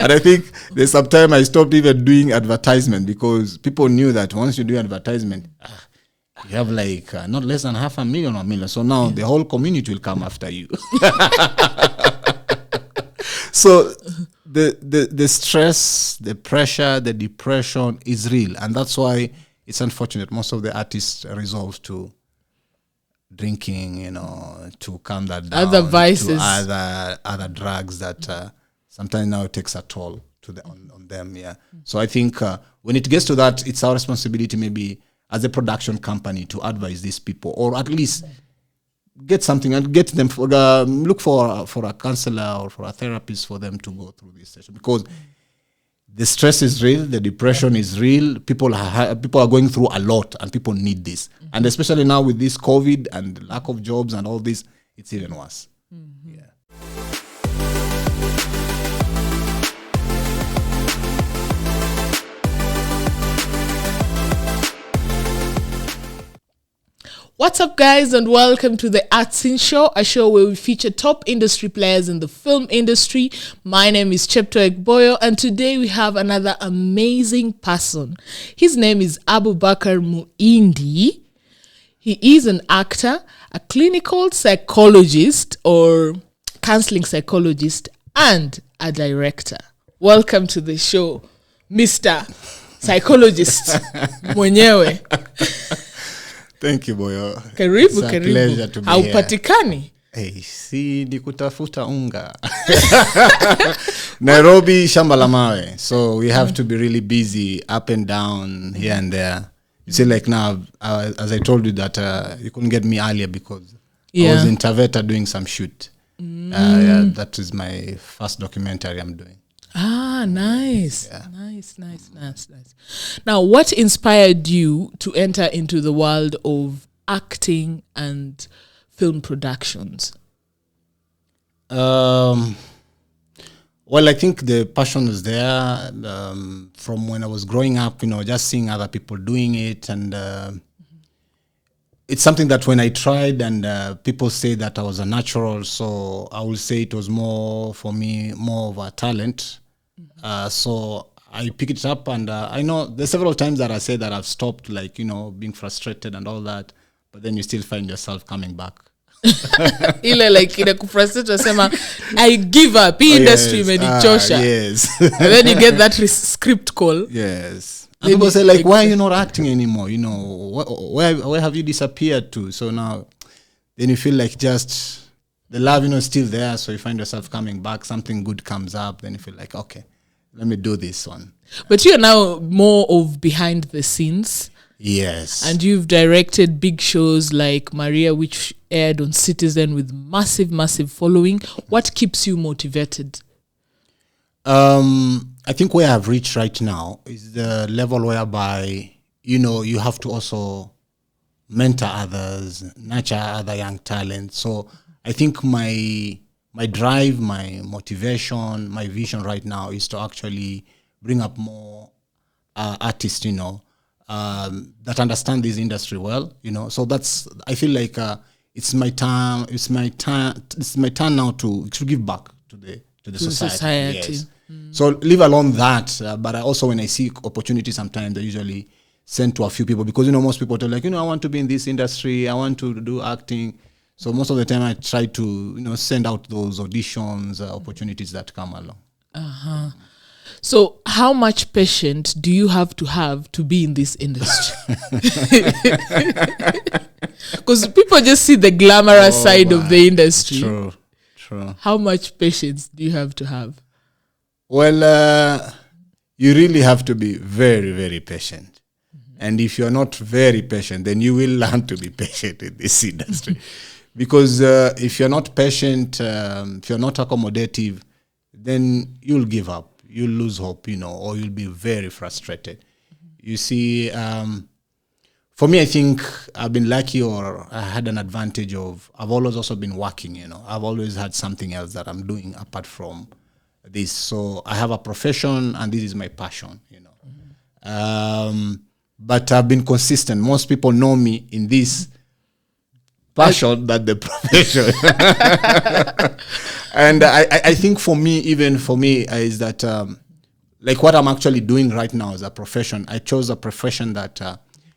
And I think there's some time I stopped even doing advertisement because people knew that once you do advertisement, you have like not less than 500,000 or 1 million. So now the whole community will come after you. So the stress, the pressure, the depression is real. And that's why it's unfortunate. Most of the artists resolve to drinking, to calm that down. Other vices. To other drugs that sometimes now it takes a toll on them. Yeah. So I think when it gets to that, it's our responsibility maybe as a production company to advise these people, or at least get something and get them look for a counselor or for a therapist for them to go through this session, because the stress is real, the depression is real. People are going through a lot, and people need this. And especially now with this COVID and lack of jobs and all this, it's even worse. Yeah. What's up, guys, and welcome to the Artsin Show, a show where we feature top industry players in the film industry. My name is Chepto Ekboyo, and today we have another amazing person. His name is Abubakar Muindi. He is an actor, a clinical psychologist or counseling psychologist, and a director. Welcome to the show, Mr. Psychologist mwenyewe. Thank you, Boyo. Karibu. Pleasure to be Haupatikani? Hey, si ni kutafuta unga. Nairobi, shamba la mawe. So we have to be really busy up and down, here and there. You see, like now, as I told you that you couldn't get me earlier because I was in Taveta doing some shoot. That is my first documentary I'm doing. Nice. Yeah. Nice. Now, what inspired you to enter into the world of acting and film productions? Well, I think the passion is there from when I was growing up, just seeing other people doing it. And it's something that when I tried and people say that I was a natural, so I will say it was more, for me, more of a talent. So I picked it up, and I know there's several times that I say that I've stopped, like, being frustrated and all that, but then you still find yourself coming back. Ile like inakufrustrate unasema I give up, industry imenichosha. Yes. And then you get that script call. Yes. And people say like, why are you not acting anymore? Where have you disappeared to? So now then you feel like just the love, is still there. So you find yourself coming back, something good comes up, then you feel like, okay, let me do this one. But you're now more of behind the scenes. Yes. And you've directed big shows like Maria, which aired on Citizen with massive following. What keeps you motivated? I think where I've reached right now is the level whereby, you have to also mentor others, nurture other young talents. So I think my drive, my motivation, my vision right now is to actually bring up more artists, that understand this industry well, So I feel like it's my time. It's my turn now to give back to the society. Yes. So leave alone that, but I also, when I see opportunities, sometimes I usually send to a few people, because most people tell like, I want to be in this industry, I want to do acting. So most of the time I try to, send out those auditions, opportunities that come along. So how much patience do you have to be in this industry? Because people just see the glamorous side of the industry. True. How much patience do you have? Well, you really have to be very, very patient. And if you're not very patient, then you will learn to be patient in this industry. Because if you're not patient, if you're not accommodative, then you'll give up. You'll lose hope, or you'll be very frustrated. You see, for me, I think I've been lucky, or I had an advantage of, I've always also been working, I've always had something else that I'm doing apart from this. So I have a profession, and this is my passion, But I've been consistent. Most people know me in this passion than the profession. And I think for me, is that like what I'm actually doing right now as a profession. I chose a profession that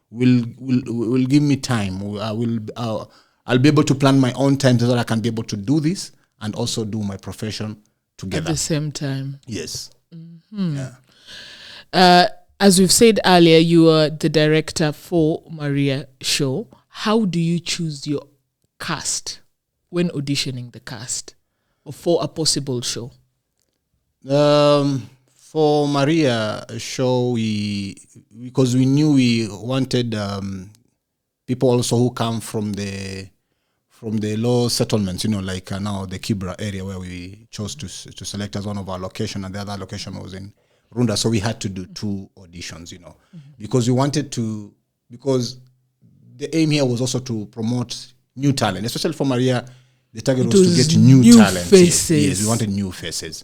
will give me time. I'll be able to plan my own time so that I can be able to do this and also do my profession together at the same time. Yes. Yeah. As we've said earlier, you are the director for Maria show. How do you choose your cast when auditioning the cast or for a possible show? For Maria show, because we knew we wanted people also who come from the low settlements, like now the Kibra area where we chose to select as one of our location, and the other location was in Runda. So we had to do 2 auditions, because we wanted to, because the aim here was also to promote new talent, especially for Maria. The target was to get new talent. Faces. Yes, we wanted new faces.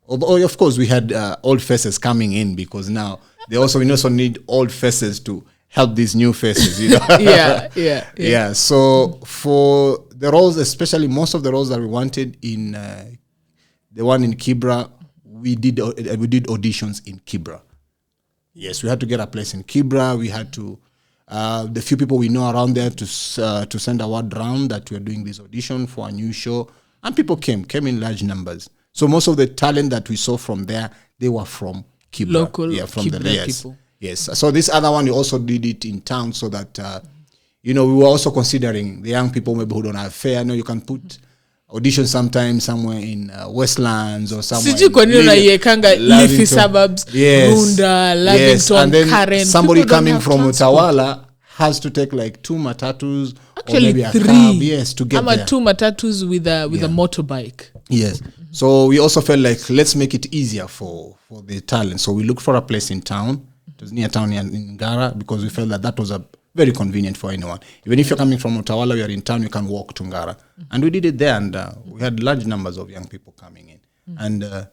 Although, of course, we had old faces coming in, because now we also need old faces to help these new faces. Yeah. So for the roles, especially most of the roles that we wanted in the one in Kibra, we did auditions in Kibra. Yes, we had to get a place in Kibra. We had to the few people we know around there to send a word round that we are doing this audition for a new show, and people came in large numbers. So most of the talent that we saw from there, they were from Kibra. Local from Kibra the people. Yes. So this other one, we also did it in town, so that we were also considering the young people maybe who don't have fare. You can put audition sometimes somewhere in Westlands or somewhere. Leafy suburbs, yes. Runda, Lavington, and then Karen. Somebody coming from Utawala has to take like 2 matatus, actually or maybe 3. A cab, yes, to get there. 2 matatus with a motorbike. Yes. So we also felt like, let's make it easier for the talent. So we looked for a place in town. It was near town in Ngara, because we felt that was very convenient for anyone. Even if you're coming from Utawala, you're in town, you can walk to Ngara. And we did it there, and we had large numbers of young people coming in. And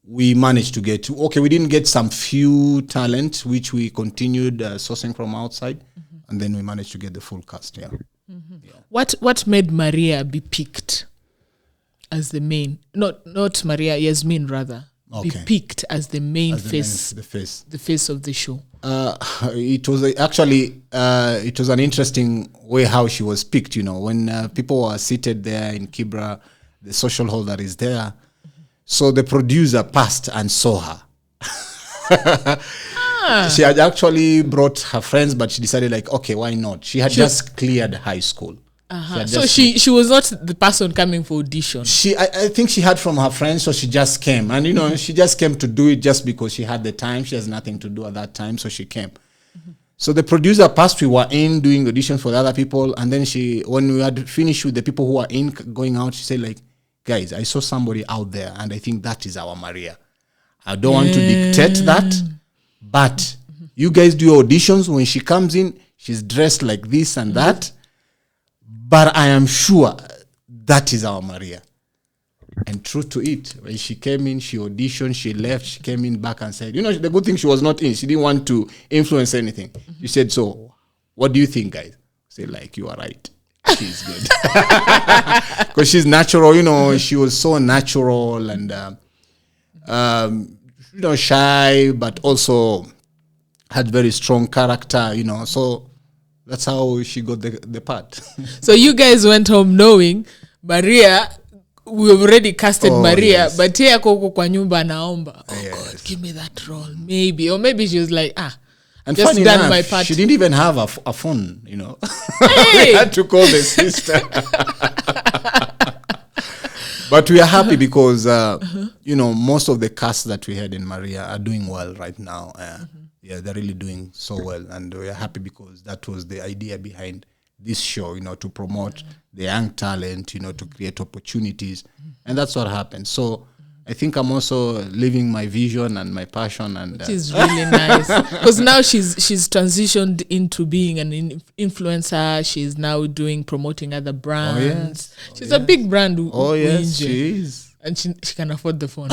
we managed to get, we didn't get some few talent, which we continued sourcing from outside. And then we managed to get the full cast, yeah. What made Maria be picked as the main, not Maria, Yasmin rather, be picked as the main face, the face of the show? It was it was an interesting way how she was picked. When people were seated there in Kibra, the social hall that is there, so the producer passed and saw her. She had actually brought her friends, but she decided why not? She had just cleared high school. So she was not the person coming for audition. I think she had from her friends, so she just came. And, she just came to do it just because she had the time. She has nothing to do at that time, so she came. So the producer passed, we were in doing auditions for the other people. And then when we had finished with the people who were in going out, she said, guys, I saw somebody out there, and I think that is our Maria. I don't want to dictate that, but you guys do your auditions. When she comes in, she's dressed like this and that. But I am sure that is our Maria. And true to it, when she came in, she auditioned, she left, she came in back and said, the good thing, she was not in. She didn't want to influence anything. She said, so what do you think, guys? I said, you are right. She's good. Because she's natural, she was so natural and, shy, but also had very strong character, so that's how she got the part. So you guys went home knowing Maria, we've already casted Maria, yes. But here koko kwa nyumba naomba. God, give me that role. Maybe. Or maybe she was like, and just done enough, my part. She didn't even have a phone, Hey! I had to call the sister. But we are happy because, most of the cast that we had in Maria are doing well right now. Yeah, they're really doing so well, and we're happy because that was the idea behind this show, to promote the young talent, to create opportunities, and that's what happened. So I think I'm also living my vision and my passion, and which is really nice because now she's transitioned into being an influencer. She's now promoting other brands. She's a big brand. Yes, she is, and she can afford the phone.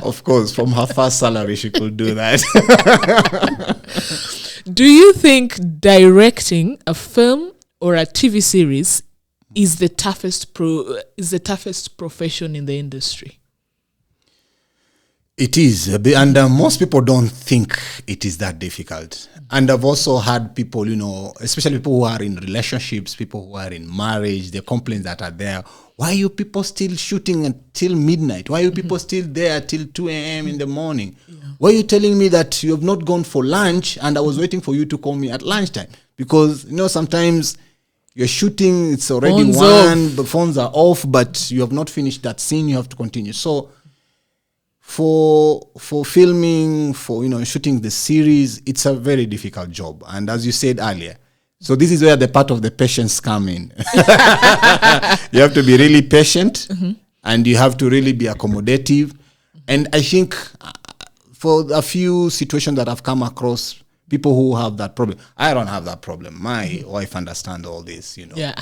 Of course, from her first salary, she could do that. Do you think directing a film or a TV series is the toughest profession in the industry? It is, and most people don't think it is that difficult. And I've also had people, especially people who are in relationships, people who are in marriage, the complaints that are there. Why are you people still shooting until midnight? Why are you people still there till 2 a.m. in the morning? Yeah. Why are you telling me that you have not gone for lunch and I was waiting for you to call me at lunchtime? Because, sometimes you're shooting, it's already the phones are off, but you have not finished that scene, you have to continue. So, for filming, for shooting the series, it's a very difficult job. And as you said earlier, so this is where the part of the patience come in. You have to be really patient, and you have to really be accommodative. And I think for a few situations that I've come across, people who have that problem, I don't have that problem. My wife understands all this, Yeah.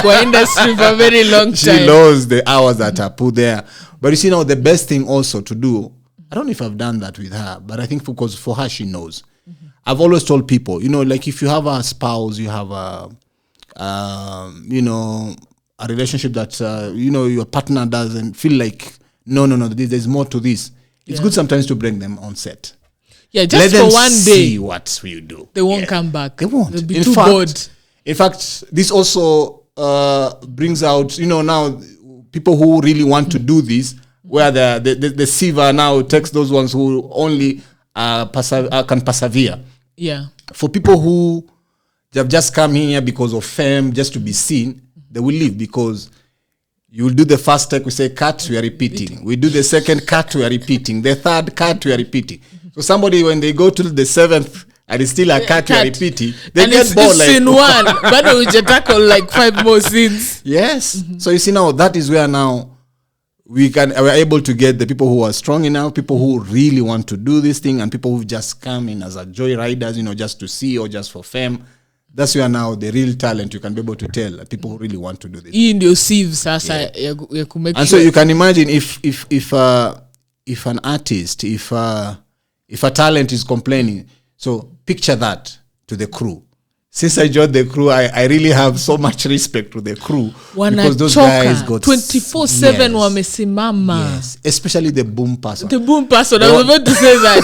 For industry for a very long time. She knows the hours that are put there. But you see now, the best thing also to do, I don't know if I've done that with her, but I think because for her, she knows. I've always told people, like if you have a spouse, you have a relationship that, your partner doesn't feel like, no, there's more to this. It's good sometimes to bring them on set. Yeah, just for one day. See what you do. They won't come back. They won't. They'll be too bored. In fact, this also brings out, now people who really want to do this, where the sieve now takes those ones who only can persevere. Yeah. For people who have just come here because of fame, just to be seen, they will leave because you will do the first take, we say cut, we are repeating. We do the second cut, we are repeating. The third cut, we are repeating. So somebody, when they go to the seventh, and it's still a cut, we are repeating, they and get bored. Like, scene one, but we just tackle like 5 more scenes. Yes. So you see now, that is where now we're able to get the people who are strong enough, people who really want to do this thing, and people who just come in as a joyriders, just to see or just for fame. That's where now the real talent you can be able to tell people who really want to do this. In your sieves, and so you can imagine if an artist, if a talent is complaining, so picture that to the crew. Since I joined the crew, I really have so much respect to the crew because those guys got 24/7 wamesimama. Yes, especially the boom person. The boom person. I was about to say that.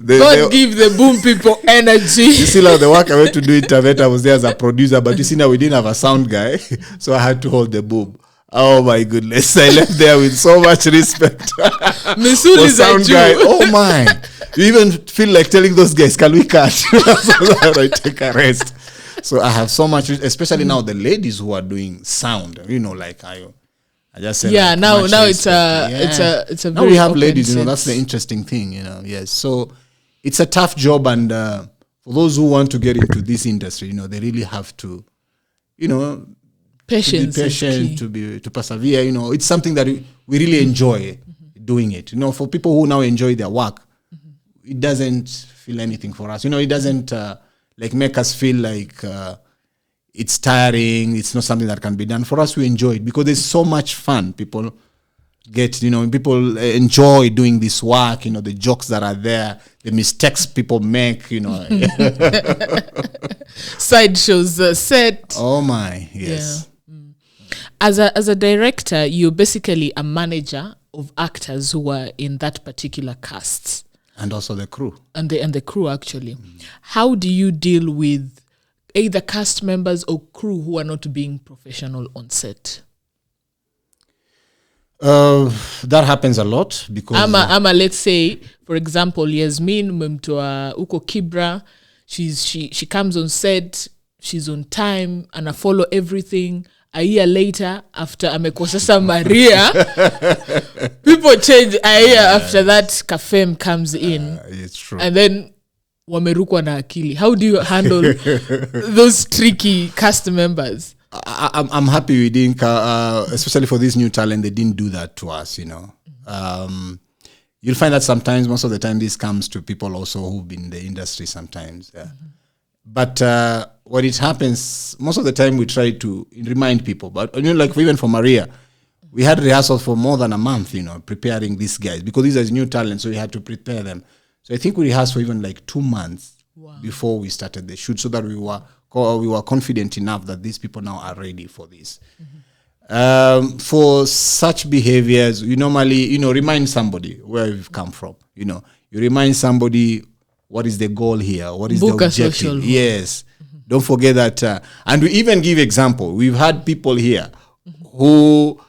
God give the boom people energy. You see, like the work I went to do internet, I was there as a producer, but you see now we didn't have a sound guy, so I had to hold the boom. Oh my goodness! I left there with so much respect. Missouri is a Jew. Guy. Oh my! You even feel like telling those guys, "Can we cut?" So I take a rest. So I have so much, especially now the ladies who are doing sound. Like I just said. Yeah, like now it's a very now we have ladies. That's the interesting thing. Yes. So it's a tough job, and for those who want to get into this industry, they really have to, patience, to be patient, to persevere. It's something that we really enjoy doing it. For people who now enjoy their work, it doesn't feel anything for us. It doesn't make us feel like it's tiring. It's not something that can be done. For us, we enjoy it because there's so much fun. People people enjoy doing this work. The jokes that are there, the mistakes people make. Sideshows set. Oh my, yes. Yeah. As a director, you're basically a manager of actors who are in that particular cast. And also the crew. And the crew, actually. How do you deal with either cast members or crew who are not being professional on set? That happens a lot because... let's say, for example, Yasmin umemtoa uko Kibra. She comes on set, she's on time, and I follow everything. A year later, after amekosesa Maria, people change. A year after that, Kafem comes in. It's true. And then, wamerukwa na akili. How do you handle those tricky cast members? I'm happy we didn't, especially for this new talent, they didn't do that to us, You'll find that sometimes, most of the time, this comes to people also who've been in the industry sometimes. Yeah. But when it happens, most of the time we try to remind people. But like even for Maria, we had rehearsals for more than a month, preparing these guys because these are new talents, so we had to prepare them. So I think we rehearsed for even like 2 months before we started the shoot, so that we were we were confident enough that these people now are ready for this. For such behaviors, you normally, remind somebody where you've come from. You remind somebody what is the goal here, what is Book the a objective. social work. Yes. Don't forget that. And we even give example. We've had people here who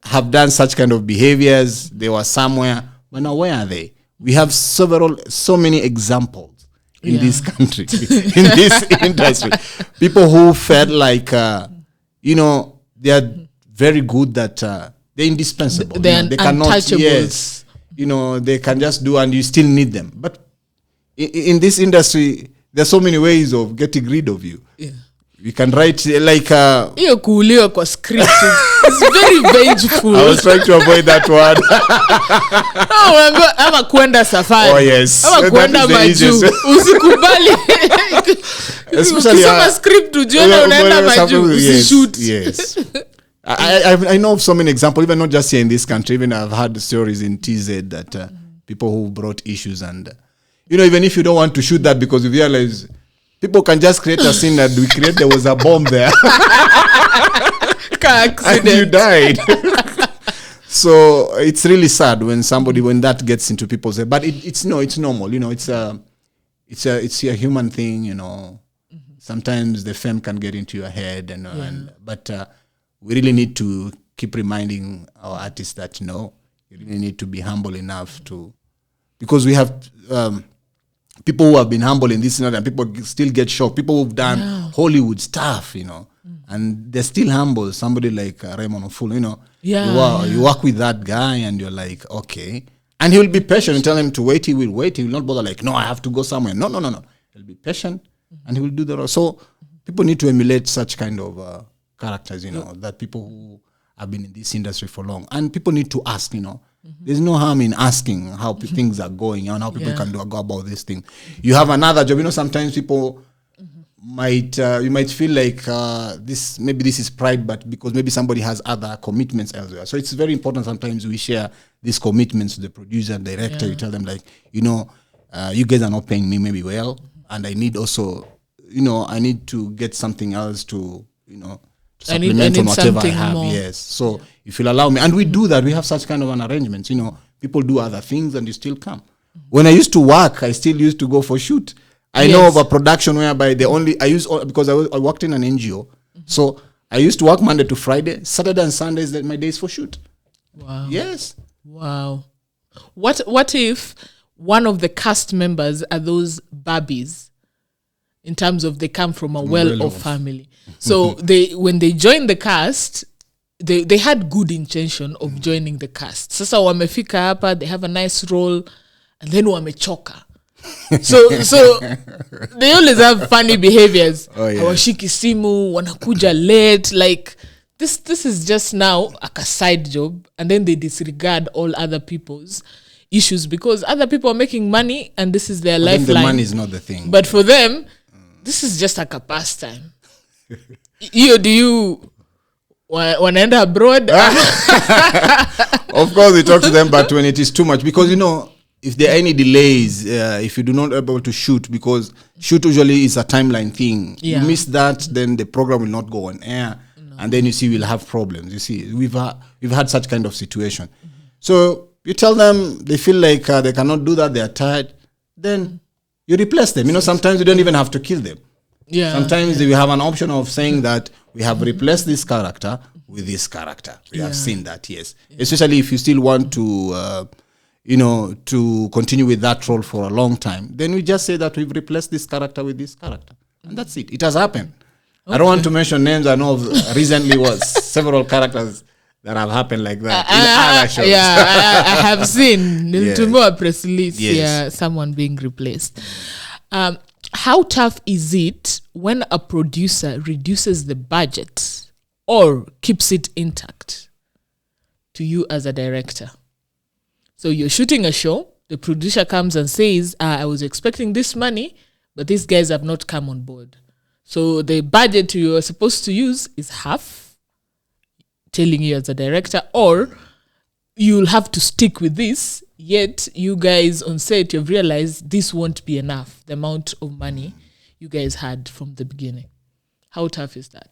have done such kind of behaviors. They were somewhere. But now where are they? We have so many examples in this country, in this industry. People who felt like, they are very good, that they're indispensable. They're they cannot, untouchables. yes, they can just do, and you still need them. But in this industry, there's so many ways of getting rid of you. Yeah. You can write like hiyo kuuliwa kwa script is very vengeful. I was trying to avoid that word. Ama kwenda safari. Oh yes. Ama kwenda majuu. Usikubali. Especially ukisoma script ujione unaenda majuu, usishoot. Yes. I know of so many examples, even not just here in this country. Even I've had stories in TZ that people who brought issues, and even if you don't want to shoot that because you realize people can just create a scene that there was a bomb there. Car accident. And you died. So it's really sad when that gets into people's head. But it's normal. It's a human thing. Sometimes the fame can get into your head, but we really need to keep reminding our artists that you really need to be humble enough to, because we have people who have been humble in this and people still get shocked. People who've done Hollywood stuff, and they're still humble. Somebody like Raymond Ofulu, you work with that guy and you're like, okay. And he will be patient and tell him to wait. He will wait. He will not bother like, no, I have to go somewhere. No. He'll be patient and he will do the rest. So people need to emulate such kind of characters, that people who have been in this industry for long. And people need to ask, There's no harm in asking how things are going and how people can go about this thing. You have another job. Sometimes people you might feel like this is pride, but because maybe somebody has other commitments elsewhere. So it's very important sometimes we share these commitments to the producer and director. You tell them like, you guys are not paying me maybe well, and I need also, I need to get something else to, to supplement on whatever I have. More. Yes. So if you'll allow me, and we do that, we have such kind of an arrangement. People do other things and you still come. When I used to work, I still used to go for shoot. I know of a production whereby because I worked in an NGO. So I used to work Monday to Friday, Saturday and Sundays, that my days for shoot. Wow. Yes. Wow. What if one of the cast members are those babbies, in terms of they come from a well-off family? So when they join the cast, they had good intention of joining the cast. Sasa wamefika hapa, they have a nice role, and then wamechoka. So they always have funny behaviors. Hawashiki simu, wanakuja late, like this is just now a side job, and then they disregard all other people's issues because other people are making money and this is their lifeline. The money is not the thing. But for them, this is just like a pastime. Do you wanaenda abroad? Of course we talk to them, but when it is too much, because if there are any delays, if you do not able to shoot, because shoot usually is a timeline thing. You miss that, then the program will not go on air, and then we'll have problems. You see, we've had such kind of situation. So you tell them, they feel like they cannot do that, they are tired, then you replace them. Sometimes you don't even have to kill them. Sometimes we have an option of saying that we have replaced this character with this character. We have seen that, yes. Especially if you still want to to continue with that role for a long time, then we just say that we've replaced this character with this character. And that's it. It has happened. Okay. I don't want to mention names. I know recently was several characters that have happened like that in other shows. I have seen tomorrow press release, someone being replaced. How tough is it when a producer reduces the budget or keeps it intact to you as a director? So you're shooting a show, the producer comes and says, I was expecting this money, but these guys have not come on board. So the budget you are supposed to use is half, telling you as a director, or you'll have to stick with this, yet you guys on set, you've realized this won't be enough, the amount of money you guys had from the beginning. How tough is that?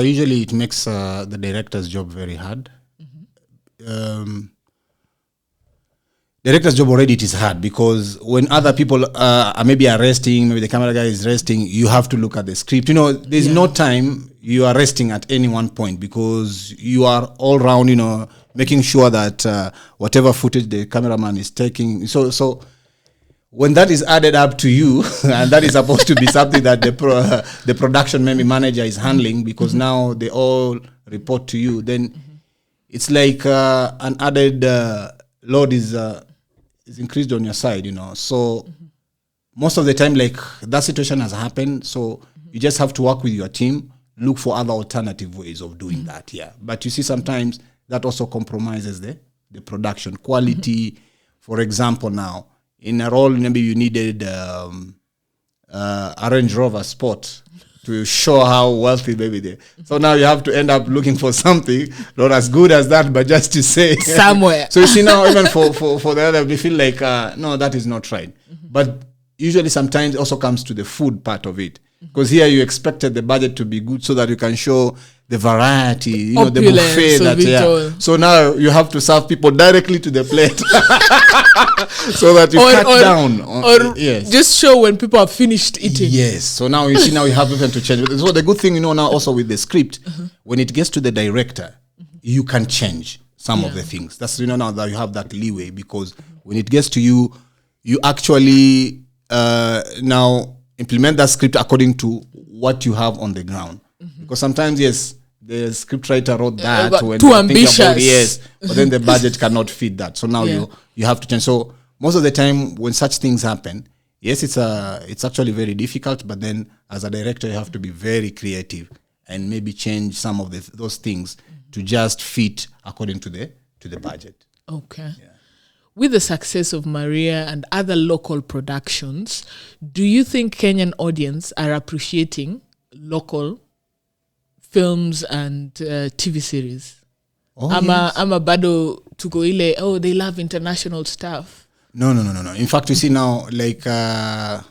Usually it makes the director's job very hard. Director's job already it is hard because when other people are maybe resting, maybe the camera guy is resting, you have to look at the script. There's no time you are resting at any one point because you are all round, making sure that whatever footage the cameraman is taking. So when that is added up to you, and that is supposed to be something that the production maybe manager is handling because now they all report to you, then it's like an added load is increased on your side, So most of the time, like that situation has happened. So you just have to work with your team, look for other alternative ways of doing that. Yeah. But you see, sometimes that also compromises the production quality. For example, now in a role, maybe you needed a Range Rover Sport to show how wealthy maybe they. So now you have to end up looking for something not as good as that, but just to say somewhere. So you see now, even for the other, we feel like no, that is not right. But usually, sometimes it also comes to the food part of it, because here you expected the budget to be good so that you can show the variety, the buffet that. So now you have to serve people directly to the plate, so that you cut down. Yes. Just show when people have finished eating. Yes. So now you see, now you have even to change. So the good thing, now also with the script, when it gets to the director, you can change some of the things. That's now that you have that leeway, because when it gets to you, you actually now implement that script according to what you have on the ground. Because sometimes, yes, the scriptwriter wrote that when too ambitious. But then the budget cannot fit that. So now you have to change. So most of the time when such things happen, yes, it's actually very difficult. But then as a director, you have to be very creative and maybe change some of those things to just fit according to the budget. Okay. Yeah. With the success of Maria and other local productions, do you think Kenyan audience are appreciating local films and TV series? Ama bado tuko ile, they love international stuff. No. In fact, you see now, like now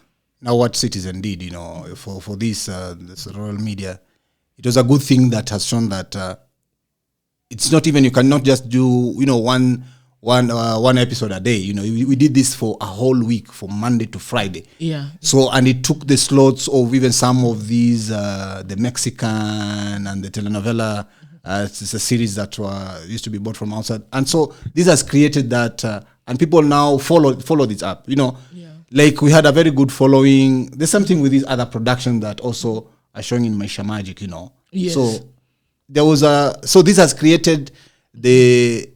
what Citizen did, for this rural media, it was a good thing that has shown that it's not even, you cannot just do, one episode a day. We did this for a whole week, from Monday to Friday. Yeah. So, and it took the slots of even some of these, the Mexican and the telenovela. It's a series that used to be bought from outside, and so this has created that, and people now follow this up. Like we had a very good following. There's something with these other productions that also are showing in Maisha Magic. Yes. So there was so this has created the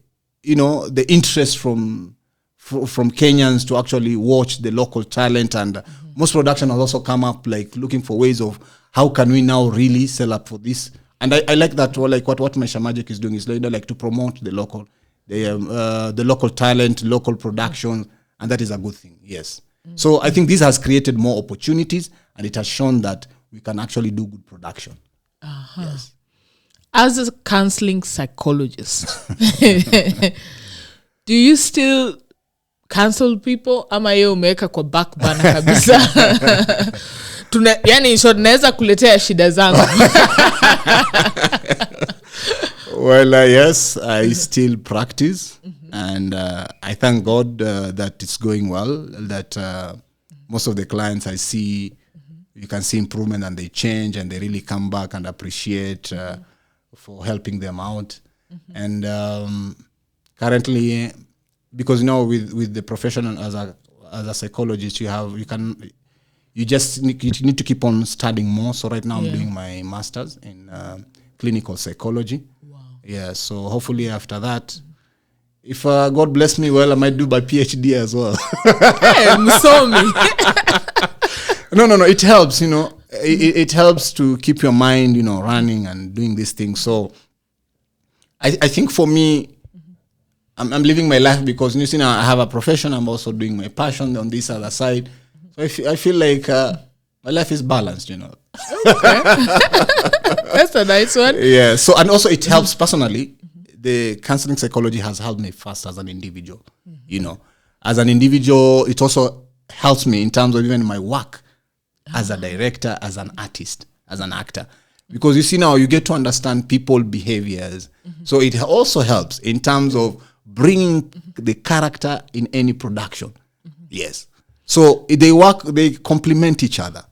interest from Kenyans to actually watch the local talent, and most production has also come up like looking for ways of how can we now really sell up for this. And I like that, like what Maisha Magic is doing is like to promote the local talent, local production, and that is a good thing. Yes. So I think this has created more opportunities, and it has shown that we can actually do good production. Yes. As a counseling psychologist, do you still counsel people ama yeye umeweka kwa back burner kabisa? Yani naweza kuletea shida zangu. Well, yes, I still practice, and I thank God that it's going well, that most of the clients I see, you can see improvement, and they change, and they really come back and appreciate for helping them out. And currently, because with the profession as a psychologist, you need to keep on studying more. So right now I'm doing my master's in clinical psychology. Wow. Yeah, so hopefully after that, if God bless me well, I might do my PhD as well. Hey, msomi. No, it helps, it helps to keep your mind, running and doing these things. So I think for me, I'm living my life because now I have a profession. I'm also doing my passion on this other side. So I feel like my life is balanced, Okay. That's a nice one. Yeah. So, and also it helps personally. The counseling psychology has helped me fast as an individual. As an individual, it also helps me in terms of even my work as a director, as an artist. as an actor. Because you see now, you get to understand people behaviors. So it also helps in terms of bringing the character in any production. Yes. So they complement each other.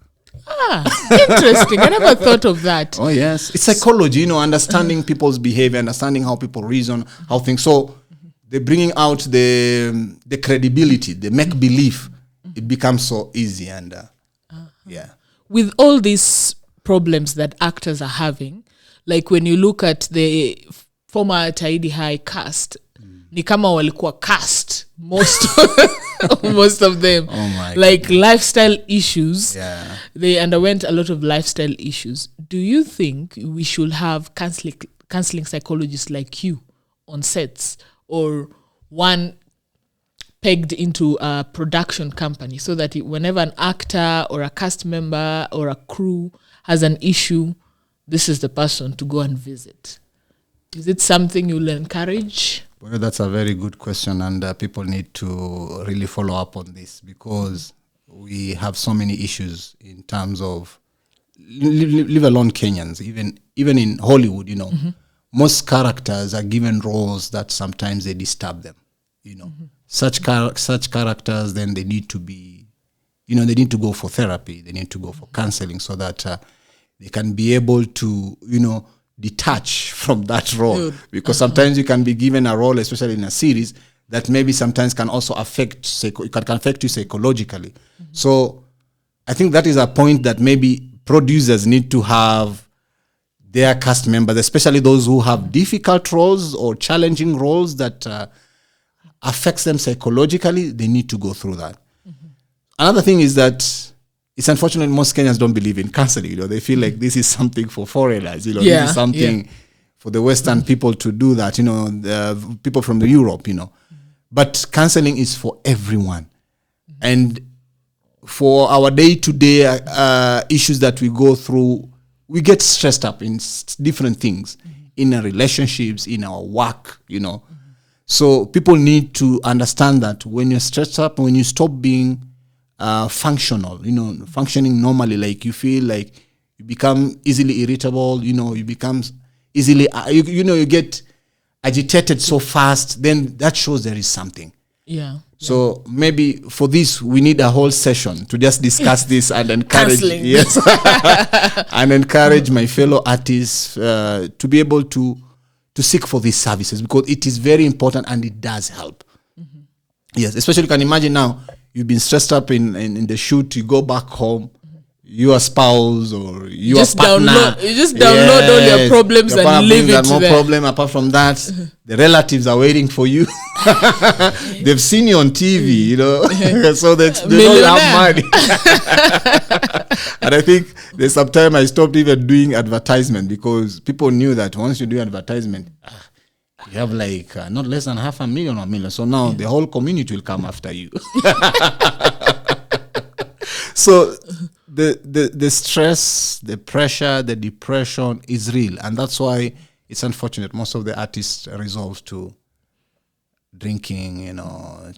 Interesting. I never thought of that. Oh, yes. It's psychology, understanding people's behavior, understanding how people reason, how things. So they're bringing out the credibility, the make-believe. It becomes so easy. And yeah. With all these problems that actors are having, like when you look at the former Taidi High cast, ni kama walikuwa cast most of them. Oh my like goodness. Lifestyle issues. Yeah. They underwent a lot of lifestyle issues. Do you think we should have counseling psychologists like you on sets, or one pegged into a production company, so that whenever an actor or a cast member or a crew has an issue, this is the person to go and visit? Is it something you'll encourage? Well, that's a very good question, and people need to really follow up on this, because we have so many issues in terms of, leave alone Kenyans, even in Hollywood, most characters are given roles that sometimes they disturb them, Such characters, then they need to be, they need to go for therapy, they need to go for counseling, so that they can be able to, detach from that role. Because sometimes you can be given a role, especially in a series, that maybe sometimes can also affect you psychologically. So I think that is a point that maybe producers need to have their cast members, especially those who have difficult roles or challenging roles that affects them psychologically. They need to go through that. Another thing is that it's unfortunate most Kenyans don't believe in counseling. They feel like this is something for foreigners. This is something for the Western people to do that. The people from the Europe. But counseling is for everyone, and for our day-to-day issues that we go through, we get stressed up in different things, in our relationships, in our work. So people need to understand that when you're stressed up, when you stop being functional, functioning normally, like you feel like you become easily irritable, you become easily, you get agitated so fast, then that shows there is something. Yeah. So maybe for this, we need a whole session to just discuss this and encourage, and encourage my fellow artists to be able to seek for these services, because it is very important and it does help. Yes, especially you can imagine now, you've been stressed up in the shoot, you go back home, your spouse or your partner. You just download all your problems and leave it no there. problem. Apart from that, the relatives are waiting for you. They've seen you on TV, so they don't have money. And I think there's some time I stopped even doing advertisement, because people knew that once you do advertisement, you have like not less than 500,000 or 1 million. So now the whole community will come after you. So the stress, the pressure, the depression is real. And that's why it's unfortunate. Most of the artists resolve to drinking,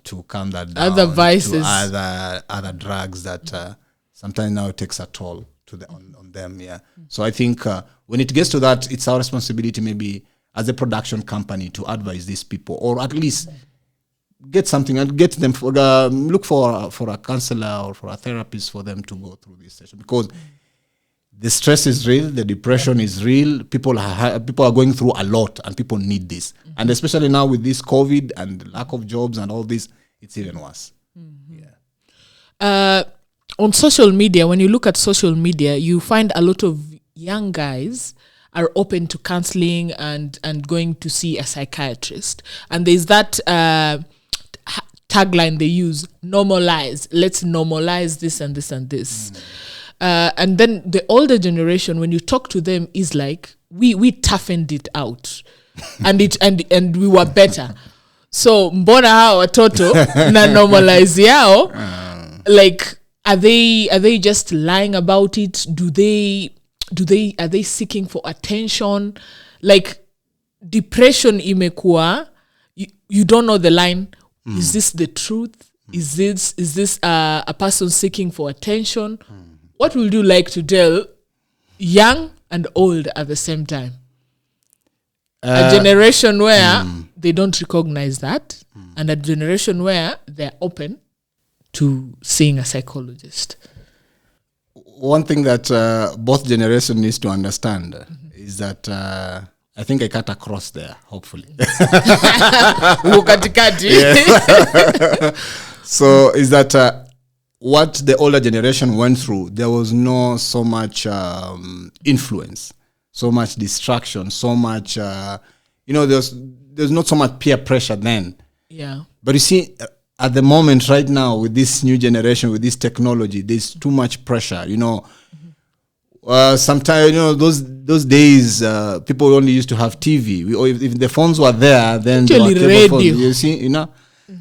to calm that down. Other vices. To other drugs that sometimes now it takes a toll on them. Yeah. So I think when it gets to that, it's our responsibility maybe as a production company to advise these people, or at least get something and get them look for a counselor or for a therapist for them to go through this session, because the stress is real, the depression is real. People are going through a lot, and people need this. And especially now with this COVID and lack of jobs and all this, it's even worse. Yeah. On social media, when you look at social media, you find a lot of young guys are open to counseling and going to see a psychiatrist. And there's that tagline they use, normalize. Let's normalize this and this and this. And then the older generation, when you talk to them, is like, we toughened it out. and we were better. So mbona hao watoto na normalize yao, like, are they just lying about it? Are they seeking for attention? Like, depression imekuwa, you don't know the line. Is this the truth? Is this a person seeking for attention? What would you like to tell young and old at the same time. A generation where they don't recognize that, and a generation where they're open to seeing a psychologist. One thing that both generations needs to understand is that I think I cut across there, hopefully. So is that what the older generation went through, there was no so much influence, so much distraction, so much, there's not so much peer pressure then. Yeah. But you see, at the moment right now with this new generation, with this technology, there's too much pressure, sometimes, those days, people only used to have TV. If the phones were there, then there were cable phones, you see,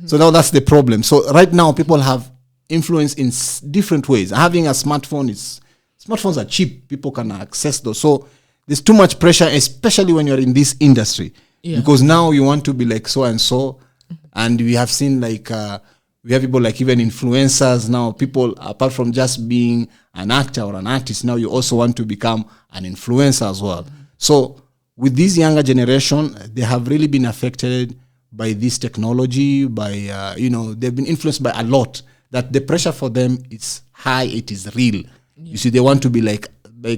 So now that's the problem. So right now, people have influence in different ways. Having a smartphone, smartphones are cheap. People can access those. So there's too much pressure, especially when you're in this industry. Yeah. Because now you want to be like so-and-so. And we have seen we have people like even influencers now. People, apart from just being an actor or an artist, now you also want to become an influencer as well. So with this younger generation, they have really been affected by this technology, by, they've been influenced by a lot, that the pressure for them is high, it is real. Yeah. You see, they want to be like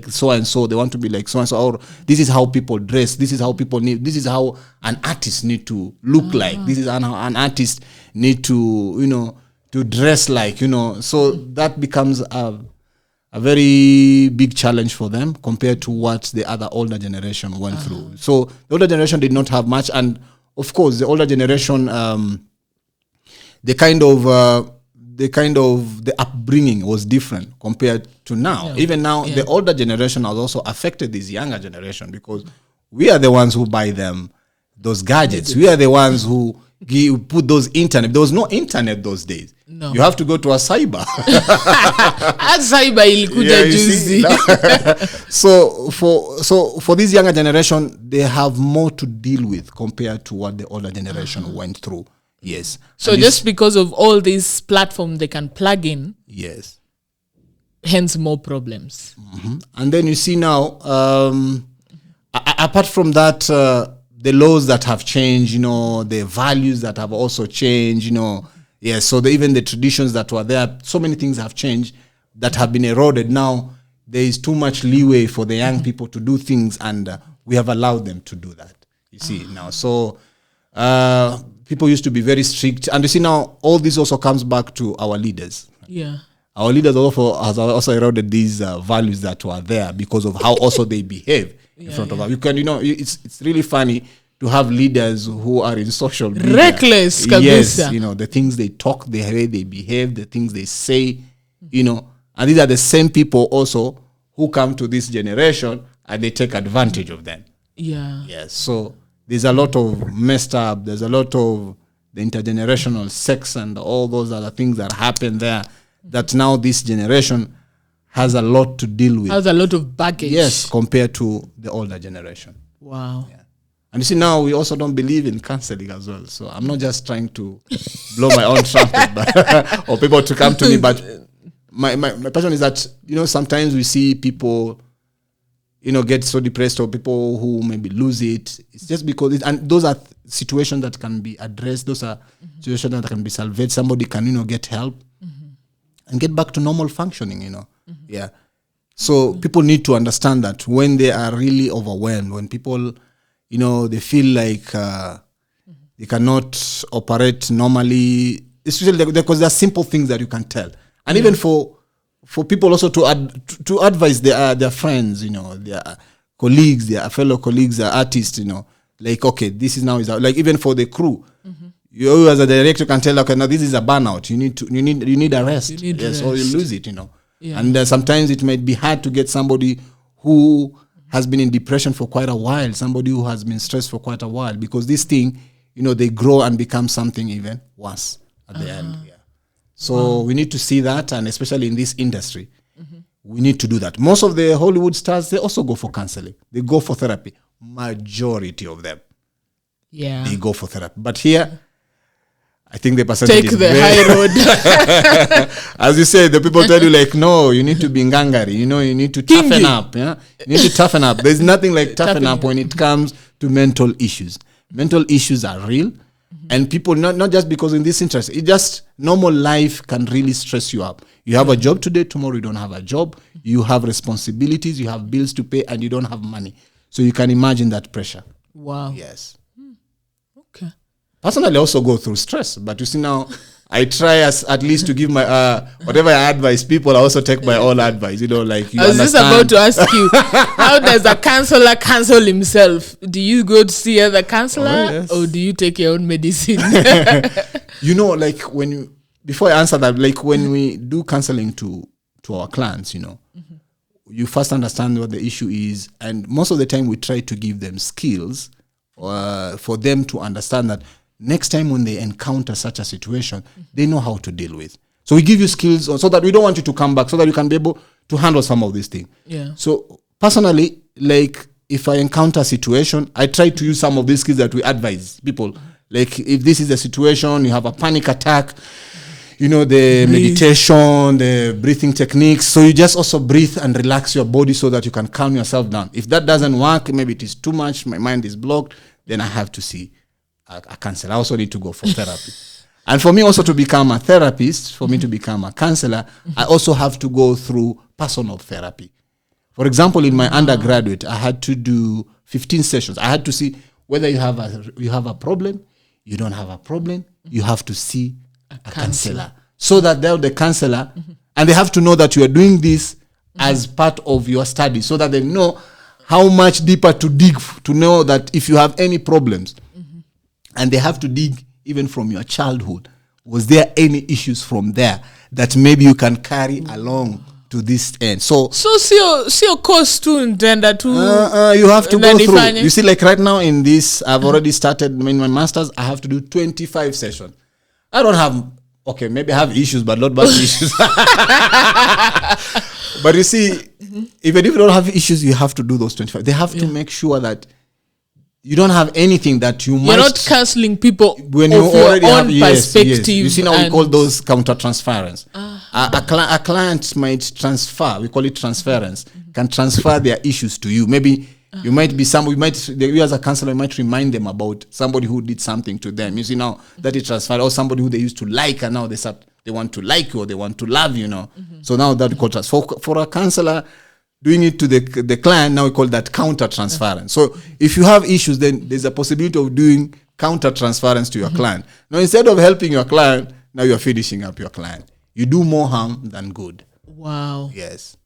so-and-so, they want to be like so-and-so, or this is how people dress, this is how people need, this is how an artist need to look like, this is how an artist need to, to dress like, so that becomes a very big challenge for them compared to what the other older generation went through. So the older generation did not have much, and of course the older generation, the upbringing was different compared to now. Yeah. Even now, the older generation has also affected this younger generation, because we are the ones who buy them those gadgets. We are the ones who put those internet. There was no internet those days. No. You have to go to a cyber. Cyber ilikuja juzi. So for this younger generation, they have more to deal with compared to what the older generation went through. Yes. So just because of all these platforms they can plug in. Yes. Hence more problems. Mm-hmm. And then you see now, apart from that, the laws that have changed, the values that have also changed, Yes, so even the traditions that were there, so many things have changed that have been eroded. Now, there is too much leeway for the young people to do things, and we have allowed them to do that, you see, now. So people used to be very strict. And you see now, all this also comes back to our leaders. Yeah. Our leaders also eroded these values that were there because of how also they behave in front of us. You can, it's really funny to have leaders who are in social media. Reckless, yes, the things they talk, the way they behave, the things they say, and these are the same people also who come to this generation and they take advantage of them. Yeah. Yes, so there's a lot of messed up, there's a lot of the intergenerational sex and all those other things that happen there that now this generation has a lot to deal with. Has a lot of baggage. Yes, compared to the older generation. Wow. Yeah. And you see, now we also don't believe in counseling as well. So I'm not just trying to blow my own trumpet or people to come to me. But my passion is that, sometimes we see people, get so depressed, or people who maybe lose it. It's just because, and those are situations that can be addressed. Those are situations that can be salvaged. Somebody can, get help and get back to normal functioning, Yeah. So people need to understand that when they are really overwhelmed, when people, they feel like they cannot operate normally, especially because there are simple things that you can tell. And even for people also to advise their friends, their colleagues, their fellow colleagues, their artists, like, okay, this is now, like even for the crew, you as a director can tell, okay, now this is a burnout. You need a rest. Yes, or you lose it, Yeah. And sometimes it might be hard to get somebody who has been in depression for quite a while, somebody who has been stressed for quite a while, because this thing, they grow and become something even worse at the end. Yeah. So we need to see that, and especially in this industry, we need to do that. Most of the Hollywood stars, they also go for counseling. They go for therapy. Majority of them. Yeah. They go for therapy. But here, I think the percentage take is the high road. As you say, the people tell you like, no, you need to be ngangari. You know, you need to toughen up. Yeah, you need to toughen up. There's nothing like toughen up when it comes to mental issues. Mental issues are real, and people not just because in this interest. It just normal life can really stress you up. You have a job today, tomorrow you don't have a job. You have responsibilities, you have bills to pay, and you don't have money. So you can imagine that pressure. Wow. Yes. Okay. Personally, I also go through stress, but you see now, I try at least to give my whatever I advise people. I also take my own advice. You know, like you I was understand. just about to ask you, how does a counselor counsel himself? Do you go to see other counselor, yes. or do you take your own medicine? You know, like when you, before I answer that, like when we do counseling to our clients, you know, you first understand what the issue is, and most of the time we try to give them skills for them to understand that next time when they encounter such a situation, they know how to deal with. So we give you skills so that we don't want you to come back, so that you can be able to handle some of these things. Yeah. So personally, like if I encounter a situation, I try to use some of these skills that we advise people. Like if this is the situation, you have a panic attack, you know, the meditation, the breathing techniques. So you just also breathe and relax your body so that you can calm yourself down. If that doesn't work, maybe it is too much, my mind is blocked, then I have to see a counselor. I also need to go for therapy. And for me also to become a therapist, for me to become a counselor, I also have to go through personal therapy. For example, in my undergraduate, I had to do 15 sessions. I had to see whether you have a problem, you don't have a problem, you have to see a counselor. So that they're the counselor, and they have to know that you are doing this as part of your study, so that they know how much deeper to dig to know that if you have any problems, and they have to dig even from your childhood. Was there any issues from there that maybe you can carry along to this end? So sio course tu ndenda tu. You have to go through. You see, like right now in this, I've already started in my master's. I have to do 25 sessions. I don't have, okay, maybe I have issues, but not bad issues. But you see, even if you don't have issues, you have to do those 25. They have to make sure that you don't have anything that you might. You're not counseling people when you already your have own Yes. perspective. You see now we call those counter transference. A client might transfer. We call it transference. Can transfer their issues to you. Maybe you might be you as a counselor, you might remind them about somebody who did something to them. You see now that it transferred, or somebody who they used to like, and now they want to like you, or they want to love you. Know. So now that we call transfer. For a counselor doing it to the client, now we call that counter transference. So if you have issues, then there's a possibility of doing counter transference to your client. Now instead of helping your client, now you're finishing up your client. You do more harm than good. Wow. Yes.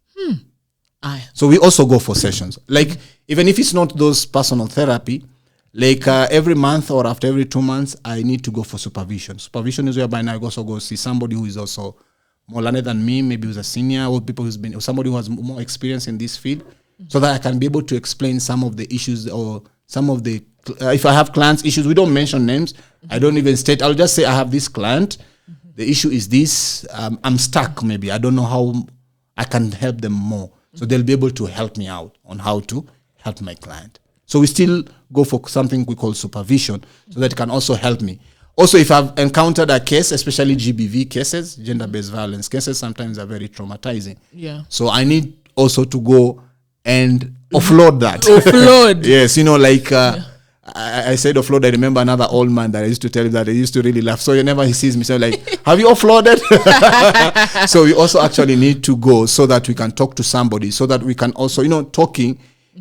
So we also go for sessions. Like even if it's not those personal therapy, like every month or after every 2 months, I need to go for supervision. Supervision is whereby now I also go see somebody who is also more learned than me, maybe who's a senior, or somebody who has more experience in this field, so that I can be able to explain some of the issues, or some of the, if I have clients issues, we don't mention names. I don't even state, I'll just say I have this client. The issue is this, I'm stuck maybe. I don't know how I can help them more. So they'll be able to help me out on how to help my client. So we still go for something we call supervision, so that it can also help me. Also, if I've encountered a case, especially GBV cases, gender-based violence cases, sometimes are very traumatizing. Yeah. So I need also to go and offload that. Offload. Yes, you know, like I said offload. I remember another old man that I used to tell him that I used to really laugh. So whenever he sees me, so like, have you offloaded? So we also actually need to go so that we can talk to somebody, so that we can also, you know, talking,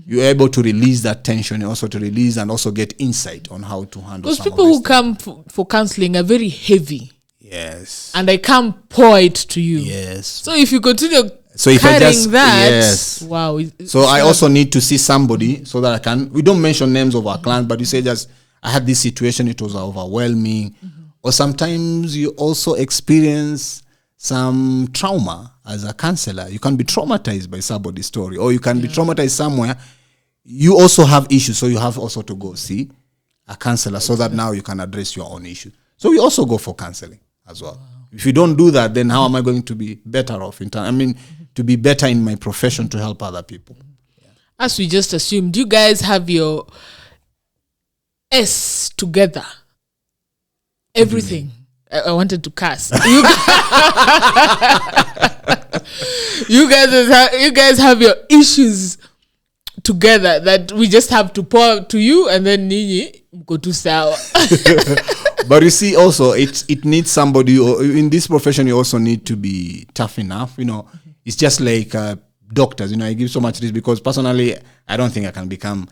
you're able to release that tension, and also to release and also get insight on how to handle. Because people who come for counseling are very heavy. Yes. And I can't pour it to you. Yes. So if you continue carrying that, yes. wow. So I also need to see somebody so that I can, we don't mention names of our clients, but you say just, I had this situation, it was overwhelming. Or sometimes you also experience some trauma as a counselor. You can be traumatized by somebody's story, or you can be traumatized somewhere. You also have issues, so you have also to go see a counselor, so that now you can address your own issue. So we also go for counseling as well. Wow. If you don't do that, then how am I going to be better off in time? I mean, to be better in my profession, to help other people. Yeah. As we just assumed, you guys have your S together. Everything. I wanted to curse. You guys have your issues together that we just have to pour to you, and then nini go to sour. But you see, also it needs somebody, or in this profession you also need to be tough enough. It's just like doctors. I give so much risk because personally I don't think I can become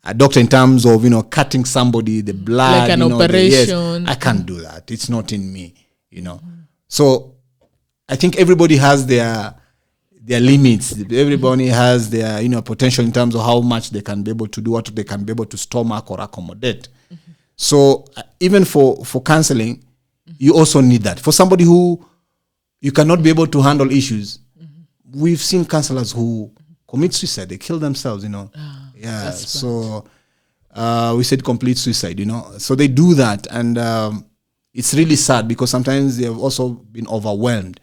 a doctor in terms of cutting somebody, the blood, like an operation. I can't do that. It's not in me. So I think everybody has their limits. Everybody has their potential in terms of how much they can be able to do, what they can be able to stomach or accommodate. So even for counseling, you also need that. For somebody who you cannot be able to handle issues, we've seen counselors who commit suicide. They kill themselves, Yeah. So we said complete suicide, So they do that, and it's really sad because sometimes they have also been overwhelmed.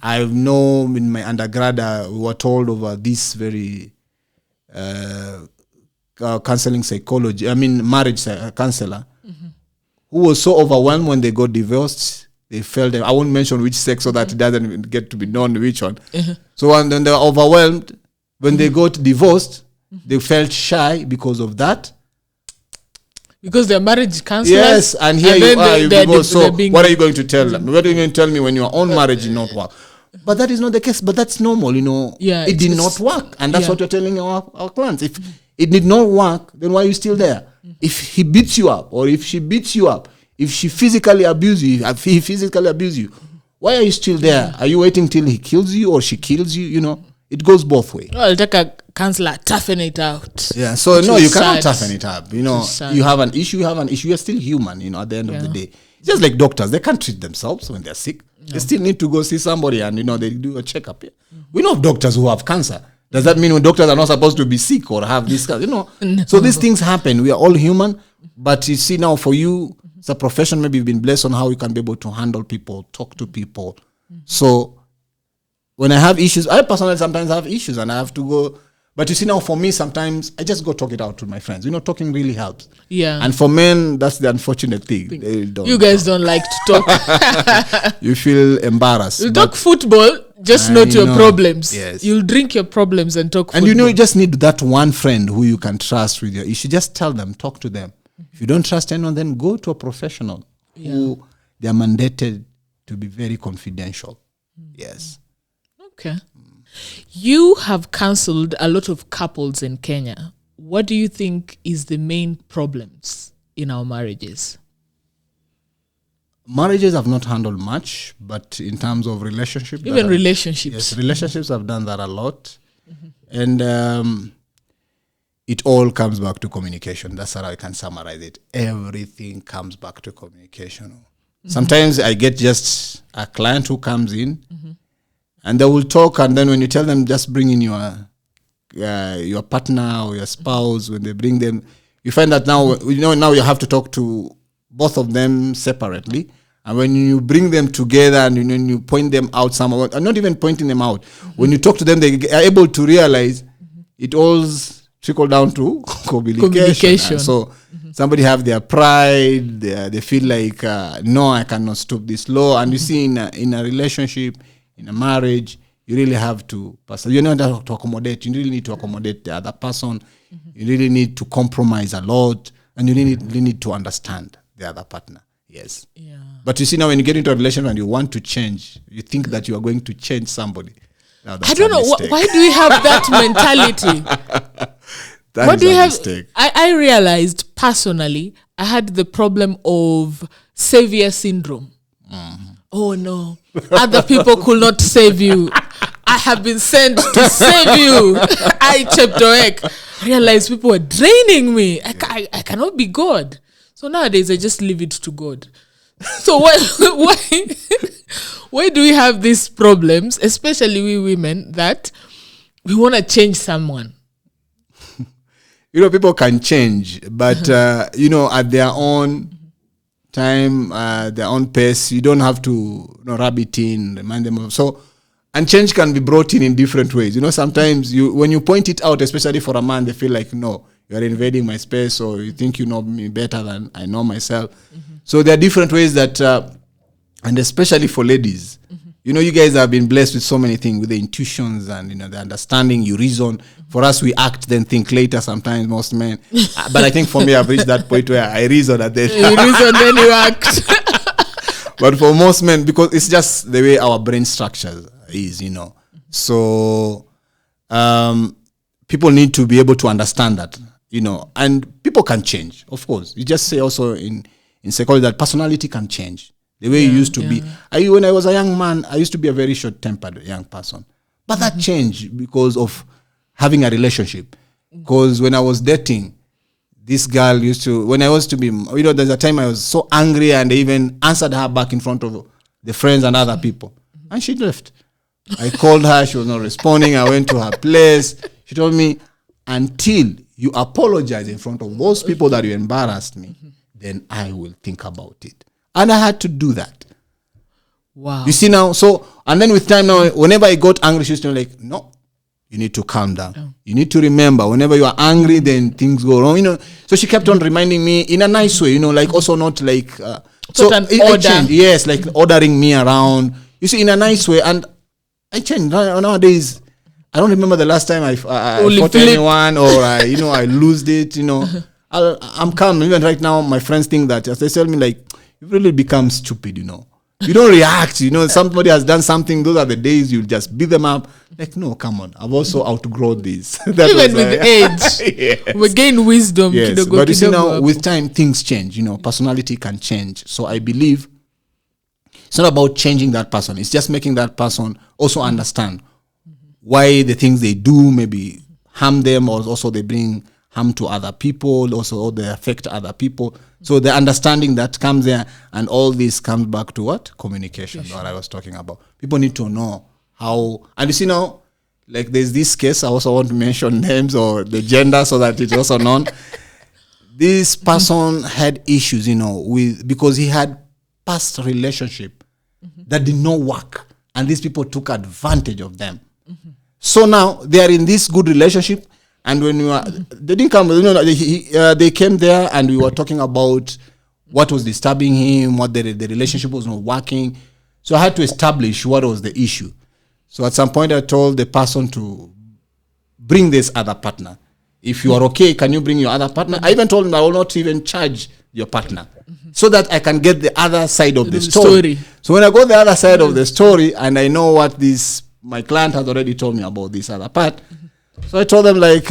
I know in my undergrad we were told over this very counseling psychology, marriage counselor, who was so overwhelmed when they got divorced. They felt I won't mention which sex so that it doesn't get to be known which one. So when they were overwhelmed, when they got divorced, they felt shy because of that. Because they're marriage counselors. Yes, and here you are. So what are you going to tell them? What are you going to tell me when your own marriage did not work? But that is not the case. But that's normal, Yeah, it did not work. And that's what we're telling our clients. If it did not work, then why are you still there? If he beats you up, or if she beats you up, if she physically abuses you, if he physically abuses you, why are you still there? Are you waiting till he kills you or she kills you? It goes both ways. Well, take a counselor, toughen it out. Yeah, so no, you cannot toughen it up. You have an issue, you're still human, at the end of the day. It's just like doctors, they can't treat themselves when they're sick. They still need to go see somebody and, they do a checkup. Yeah. We know of doctors who have cancer. Does that mean doctors are not supposed to be sick or have this? No. So these things happen. We are all human. But you see now for you, it's a profession, maybe you've been blessed on how you can be able to handle people, talk to people. So when I have issues, I personally sometimes have issues and I have to go. But you see now for me, sometimes I just go talk it out to my friends. Talking really helps. Yeah. And for men, that's the unfortunate thing. You guys don't like to talk. You feel embarrassed. You talk football, just note your problems. Yes. You'll drink your problems and talk football. And you just need that one friend who you can trust with your issue. Just tell them, talk to them. If you don't trust anyone, then go to a professional who they are mandated to be very confidential. Yes. Okay. You have counseled a lot of couples in Kenya. What do you think is the main problems in our marriages? Marriages have not handled much, but in terms of relationships. Even relationships. Yes, relationships have done that a lot. And it all comes back to communication. That's how I can summarize it. Everything comes back to communication. Sometimes I get just a client who comes in and they will talk, and then when you tell them just bring in your partner or your spouse, when they bring them, you find that now you have to talk to both of them separately. And when you bring them together and you point them out somewhere, and not even pointing them out, when you talk to them, they are able to realize it all trickle down to communication. And so somebody have their pride, they feel like, no, I cannot stop this law. And you see in a relationship, in a marriage, you really have to, you don't have to accommodate. You really need to accommodate the other person. You really need to compromise a lot. And you really need to understand the other partner. Yes. Yeah. But you see now when you get into a relationship and you want to change, you think that you are going to change somebody. I don't know. Why do we have that mentality? What do you have? Mistake. I realized personally, I had the problem of savior syndrome. Oh no, other people could not save you. I have been sent to save you. I realized people were draining me. I cannot be God. So nowadays I just leave it to God. So why do we have these problems, especially we women, that we want to change someone? People can change, but at their own time, their own pace. You don't have to rub it in, remind them of. So, and change can be brought in different ways. Sometimes when you point it out, especially for a man, they feel like, no, you are invading my space, or you think you know me better than I know myself. So there are different ways that and especially for ladies. You know, you guys have been blessed with so many things, with the intuitions and, you know, the understanding, you reason. For us, we act, then think later sometimes, most men. But I think for me, I've reached that point where I reason and then... You reason, then you act. But for most men, because it's just the way our brain structure is, you know. So people need to be able to understand that, you know. And people can change, of course. You just say also in psychology that personality can change. The way you used to be. When I was a young man, I used to be a very short-tempered young person. But that changed because of having a relationship. Because when I was dating, this girl used to, when I was to be, you know, there's a time I was so angry and I even answered her back in front of the friends and other people. And she left. I called her, she was not responding. I went to her place. She told me, until you apologize in front of those people that you embarrassed me, then I will think about it. And I had to do that. Wow. You see now, so, and then with time now, whenever I got angry, she used to be like, no, you need to calm down. Oh. You need to remember, whenever you are angry, then things go wrong, you know. So she kept on reminding me in a nice way, you know, like also not like, so an order. Yes, like ordering me around. You see, in a nice way. And I changed. Nowadays, I don't remember the last time I fought anyone or I lost it, you know. I'm calm. Even right now, my friends think that, as they tell me, like, you really become stupid, you know. You don't react, you know. Somebody has done something. Those are the days you just beat them up. Like, no, come on. I've also outgrown this. Even with age, yes. We gain wisdom. Yes. But you see now, with time, things change. You know, personality can change. So I believe it's not about changing that person. It's just making that person also understand why the things they do maybe harm them, or also they bring harm to other people, also or they affect other people. So the understanding that comes there, and all this comes back to what? Communication, what I was talking about. People need to know how, and you see now, like there's this case, I also want to mention names or the gender so that it's also known. This person had issues, you know, because he had past relationship that did not work, and these people took advantage of them. So now they are in this good relationship, and when they didn't come, you know, they came there, and we were talking about what was disturbing him, what the relationship was not working. So I had to establish what was the issue. So at some point, I told the person to bring this other partner. If you are okay, can you bring your other partner? I even told him I will not even charge your partner, so that I can get the other side of the story. So when I go the other side of the story, and I know what my client has already told me about this other part. So I told them like,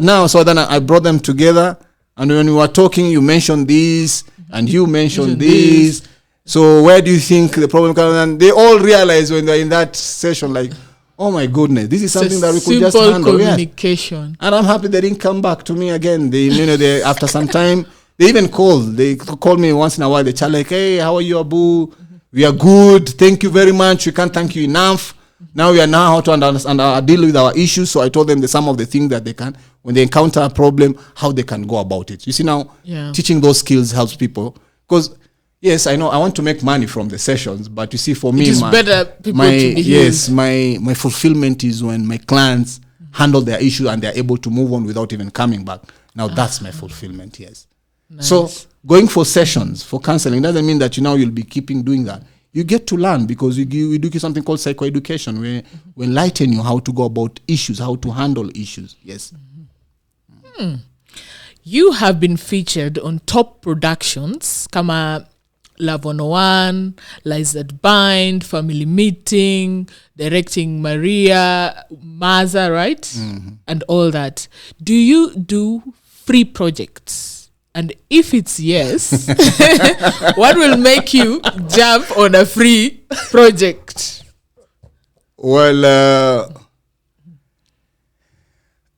now, so then I brought them together, and when we were talking, you mentioned this, and you mentioned this. So where do you think the problem comes? And they all realized when they're in that session, like, oh my goodness, this is something that we could just handle. Communication. Yes. And I'm happy they didn't come back to me again. They after some time, they even called. They called me once in a while. They chat like, hey, how are you, Abu? We are good. Thank you very much. We can't thank you enough. Now we are now how to understand deal with our issues. So I told them some of the things that they can, when they encounter a problem, how they can go about it. You see now, teaching those skills helps people. Because, yes, I know I want to make money from the sessions, but you see, for me, it's better people to be yes, my fulfillment is when my clients handle their issue and they're able to move on without even coming back. Now that's my fulfillment, yes. Nice. So going for sessions, for counseling, doesn't mean that you'll be keeping doing that. You get to learn, because we do something called psychoeducation, where we enlighten you how to go about issues, how to handle issues. Yes. You have been featured on top productions, kama Love 101, Lies That Bind, Family Meeting, directing Maria, Maza, right? And all that. Do you do free projects? And if it's yes, what will make you jump on a free project? Well,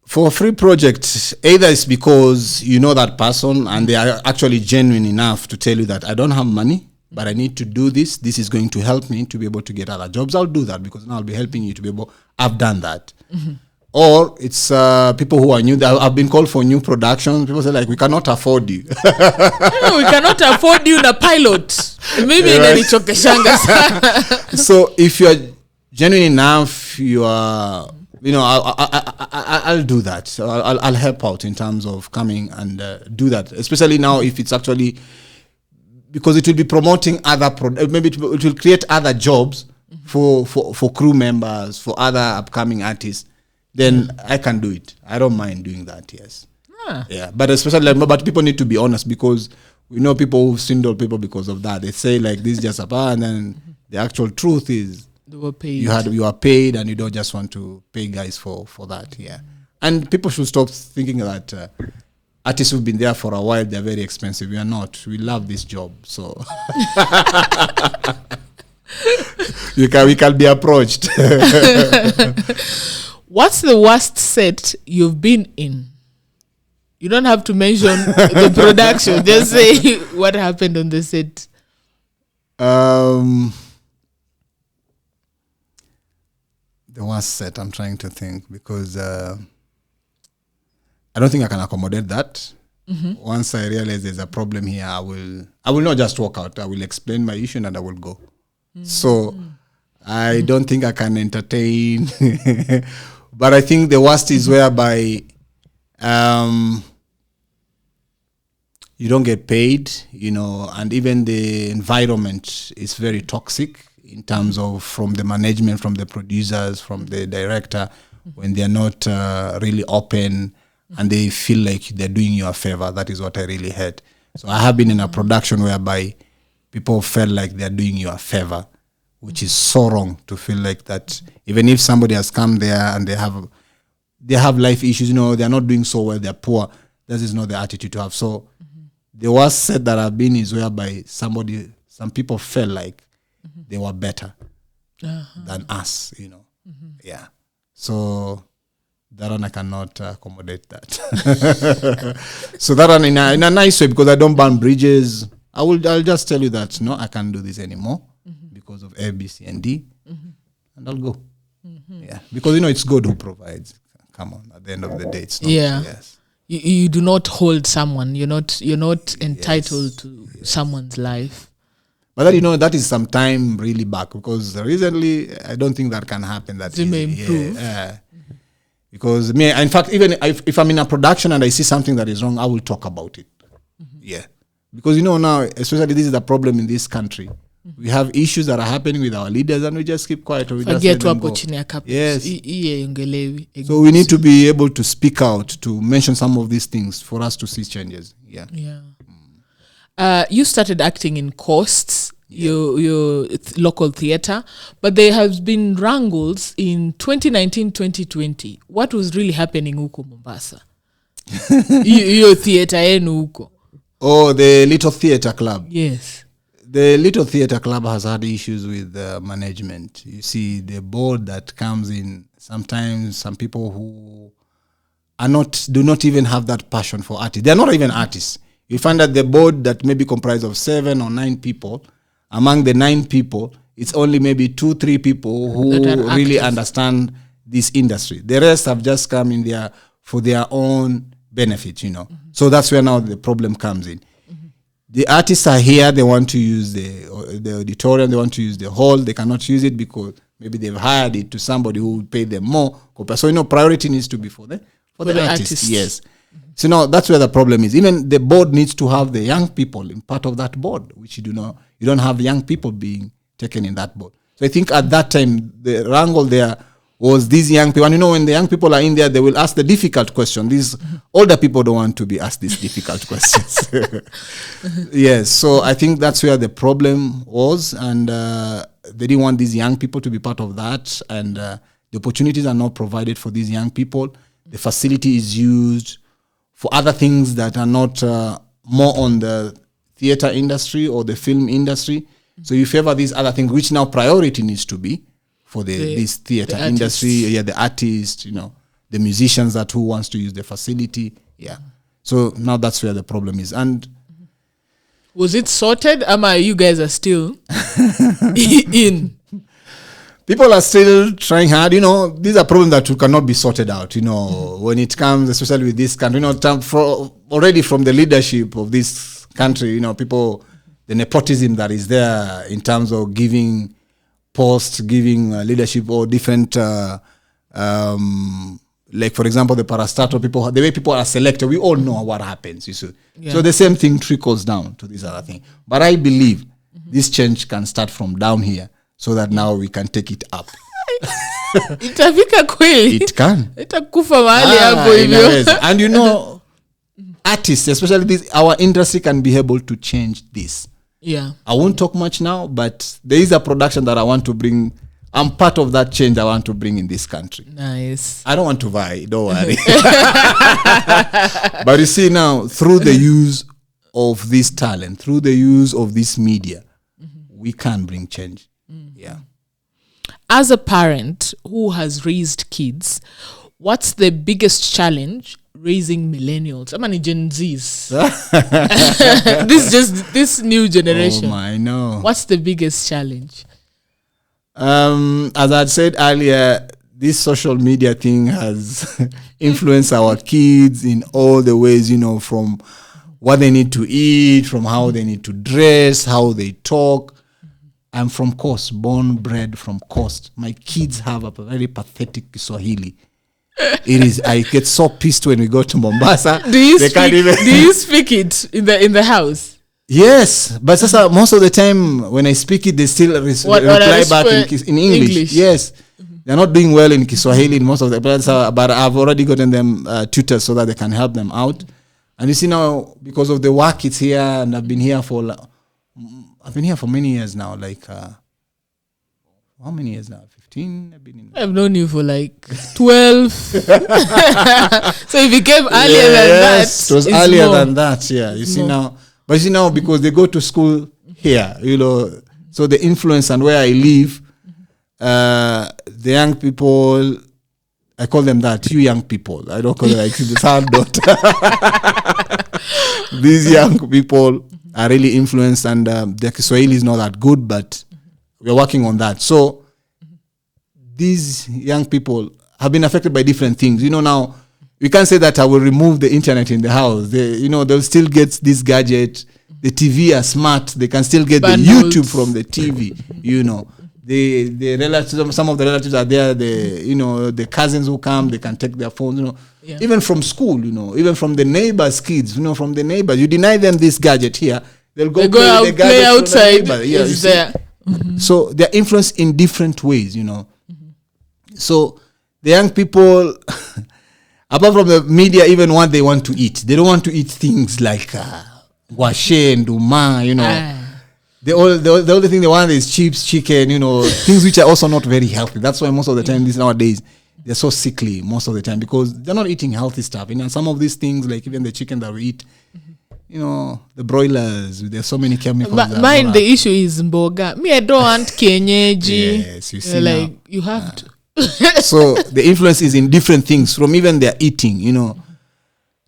for a free project, either it's because you know that person and they are actually genuine enough to tell you that I don't have money, but I need to do this. This is going to help me to be able to get other jobs. I'll do that, because now I'll be helping you to be able. I've done that. Or it's people who are new. I've been called for new productions. People say like, we cannot afford you. No, we cannot afford you in a pilot. Maybe in any chokeshanga. So if you're genuine enough, you are, I'll do that. So I'll help out in terms of coming and do that. Especially now if it's actually because it will be promoting other maybe it will create other jobs for crew members, for other upcoming artists, then I can do it. I don't mind doing that. Yes. Yeah, but especially, but people need to be honest, because we know people who swindle people because of that. They say like this is just a bar, and then the actual truth is they were paid. You are paid, and you don't just want to pay guys for that. Yeah, and people should stop thinking that artists who've been there for a while, they're very expensive. We are not. We love this job, so we can be approached. What's the worst set you've been in? You don't have to mention the production. Just say what happened on the set. The worst set, I'm trying to think, because I don't think I can accommodate that. Once I realize there's a problem here, I will not just walk out. I will explain my issue and I will go. So I don't think I can entertain. But I think the worst is whereby you don't get paid, and even the environment is very toxic in terms of from the management, from the producers, from the director, when they're not really open and they feel like they're doing you a favor. That is what I really hate. So I have been in a production whereby people felt like they're doing you a favor, which is so wrong to feel like that. Even if somebody has come there and they have life issues, they're not doing so well, they're poor. That is not the attitude to have. So the worst set that I've been is whereby some people felt like they were better than us, Yeah. So that one I cannot accommodate that. So that one in a nice way, because I don't burn bridges. I'll just tell you that no, I can't do this anymore because of A, B, C, and D, and I'll go. Yeah, because it's God who provides. Come on, at the end of the day, it's not. Yeah. Yes. You do not hold someone. You're not entitled to someone's life. But that, that is some time really back, because recently I don't think that can happen that It may easy. improve. Yeah. Because in fact, even if I'm in a production and I see something that is wrong, I will talk about it. Yeah. Because now, especially this is the problem in this country. We have issues that are happening with our leaders and we just keep quiet. Or we just let them go. Yes. So we need to be able to speak out, to mention some of these things for us to see changes. Yeah. Yeah. You started acting in Coasts, your local theatre, but there has been wrangles in 2019-2020. What was really happening huko Mombasa? Your theatre yenu huko. Oh, the Little Theatre Club. Yes. The Little Theatre Club has had issues with management. You see, the board that comes in, sometimes some people who do not even have that passion for artists. They're not even artists. You find that the board that may be comprised of 7 or 9 people, among the 9 people, it's only maybe 2-3 people who really understand this industry. The rest have just come in there for their own benefit, So that's where now the problem comes in. The artists are here, they want to use the auditorium, they want to use the hall, they cannot use it because maybe they've hired it to somebody who will pay them more. So, priority needs to be for the artists. Yes. So now that's where the problem is. Even the board needs to have the young people in part of that board, which you don't have young people being taken in that board. So I think at that time, the wrangle there was these young people. And when the young people are in there, they will ask the difficult question. These older people don't want to be asked these difficult questions. Yes, so I think that's where the problem was. And they didn't want these young people to be part of that. And the opportunities are not provided for these young people. The facility is used for other things that are not more on the theater industry or the film industry. So you favor these other things, which now priority needs to be for this theater industry, the artists, the musicians who wants to use the facility. Yeah. So now that's where the problem is. And was it sorted? You guys are still in? People are still trying hard. These are problems that cannot be sorted out, when it comes, especially with this country, already from the leadership of this country, people, the nepotism that is there in terms of giving posts, giving leadership or different like for example, the parastatal people, the way people are selected, we all know what happens. You see, so the same thing trickles down to this other thing. But I believe this change can start from down here, so that now we can take it up. Itafika kweli. It can. Itakufa mahali hapo hivyo. And you know, artists, especially this, our industry can be able to change this. Yeah. I won't talk much now, but there is a production that I want to bring. I'm part of that change I want to bring in this country. Nice. I don't want to buy, don't worry. But you see now, through the use of this talent, through the use of this media, we can bring change. Yeah. As a parent who has raised kids, what's the biggest challenge raising millennials? I'm an Gen Zs. this new generation. Oh my, no. What's the biggest challenge? As I said earlier, this social media thing has influenced our kids in all the ways, you know, from what they need to eat, from how they need to dress, how they talk. I'm from Coast, born, bred from Coast. My kids have a very pathetic Swahili. It is. I get so pissed when we go to Mombasa. Do you speak it in the house? Yes, but most of the time when I speak it, they still reply back in English. Yes, they're not doing well in Kiswahili in most of the places, but I've already gotten them tutors so that they can help them out. And you see now, because of the work, it's here, and I've been here for many years now. Like, how many years now? 15? I've known you for like 12. So it became earlier than that. It was earlier than that, yeah. You see now. But you see now, because they go to school here, you know, so the influence and where I live, the young people, I call them that, you young people. I don't call it like the third daughter. These young people are really influenced, and their Kiswahili is not that good, but we're working on that. So these young people have been affected by different things. You know, now, we can't say that I will remove the internet in the house. They'll still get this gadget. The TV are smart. They can still get the YouTube from the TV. You know, the relatives. Some of the relatives are there. The cousins who come, they can take their phones. You know, even from school. You know, even from the neighbors' kids. You know, from the neighbors. You deny them this gadget here, they'll go play outside. It's there. So they're influenced in different ways. You know, so the young people. Apart from the media, even what they want to eat. They don't want to eat things like guashe and duma, you know. The only thing they want is chips, chicken, you know, things which are also not very healthy. That's why most of the time, nowadays, they're so sickly most of the time, because they're not eating healthy stuff. And some of these things, like even the chicken that we eat, you know, the broilers, there's so many chemicals. Mine, the issue is mboga. Me, I don't want kienyeji. Yes, you see like, now. you have to. So the influence is in different things, from even their eating, you know.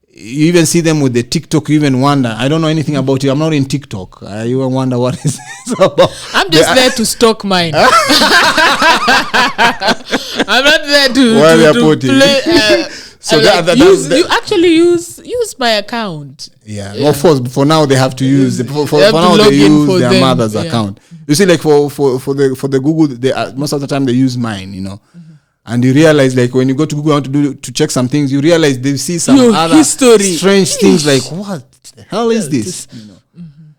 You even see them with the TikTok, you even wonder, I don't know anything about you, I'm not in TikTok. I even wonder what is this about. I'm just there to stock mine. I'm not there to play. So you actually use my account. Yeah, well, of course. For now, they have to use. For now, they use their mother's account. You see, like for the Google, most of the time they use mine. You know, and you realize, like when you go to Google to check some things, you realize they see some other history, strange things. Like, what the hell is this? You know.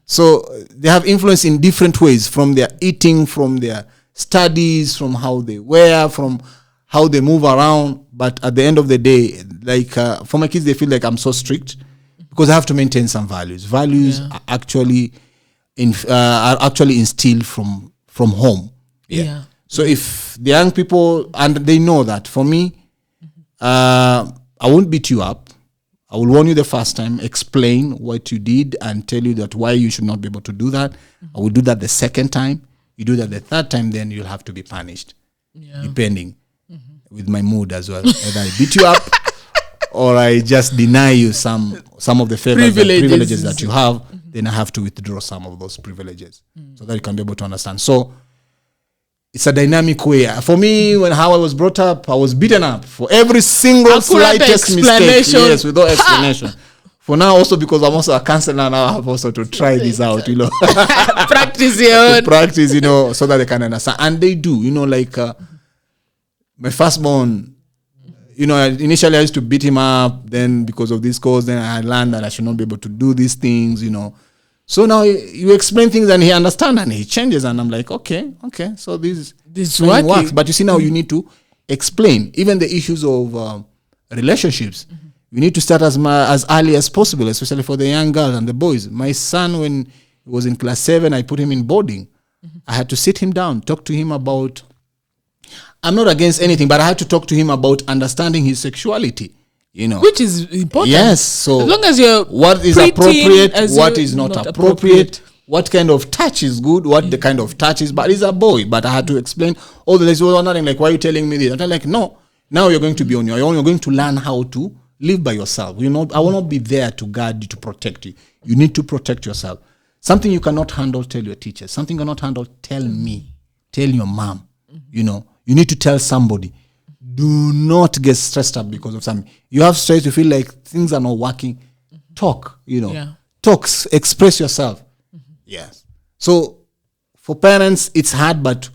So they have influence in different ways, from their eating, from their studies, from how they wear, from how they move around. But at the end of the day, like for my kids, they feel like I'm so strict because I have to maintain some values. Values are actually instilled from home. Yeah. So if the young people, and they know that, for me, I won't beat you up. I will warn you the first time, explain what you did, and tell you that why you should not be able to do that. I will do that the second time. You do that the third time, then you'll have to be punished, depending with my mood as well. Either I beat you up or I just deny you some of the favors privileges that you have. Then I have to withdraw some of those privileges so that you can be able to understand. So it's a dynamic way. For me, how I was brought up, I was beaten up for every single slightest mistake. Yes, without explanation. For now, also because I'm also a counselor now, I have also to try this out, you know. Practice your practice, you know, so that they can understand. And they do, you know, like my firstborn, initially I used to beat him up. Then because of this cause, then I learned that I should not be able to do these things, So now you explain things and he understands and he changes. And I'm like, okay. So this works. But you see now you need to explain even the issues of relationships. You need to start as early as possible, especially for the young girls and the boys. My son, when he was in class 7, I put him in boarding. I had to sit him down, talk to him about, I'm not against anything, but I had to talk to him about understanding his sexuality, Which is important. Yes. So as long as you're what is appropriate, what is not appropriate, what kind of touch is good, what the kind of touch is, but he's a boy. But I had to explain all the ladies were wondering, like, why are you telling me this? And I'm like, no, now you're going to be on your own. You're going to learn how to live by yourself. I will not be there to guard you, to protect you. You need to protect yourself. Something you cannot handle, tell your teacher. Something you cannot handle, tell me. Tell your mom. You need to tell somebody. Do not get stressed up because of something. You have stress, you feel like things are not working. Talk, Talk, express yourself. Yes. So for parents, it's hard, but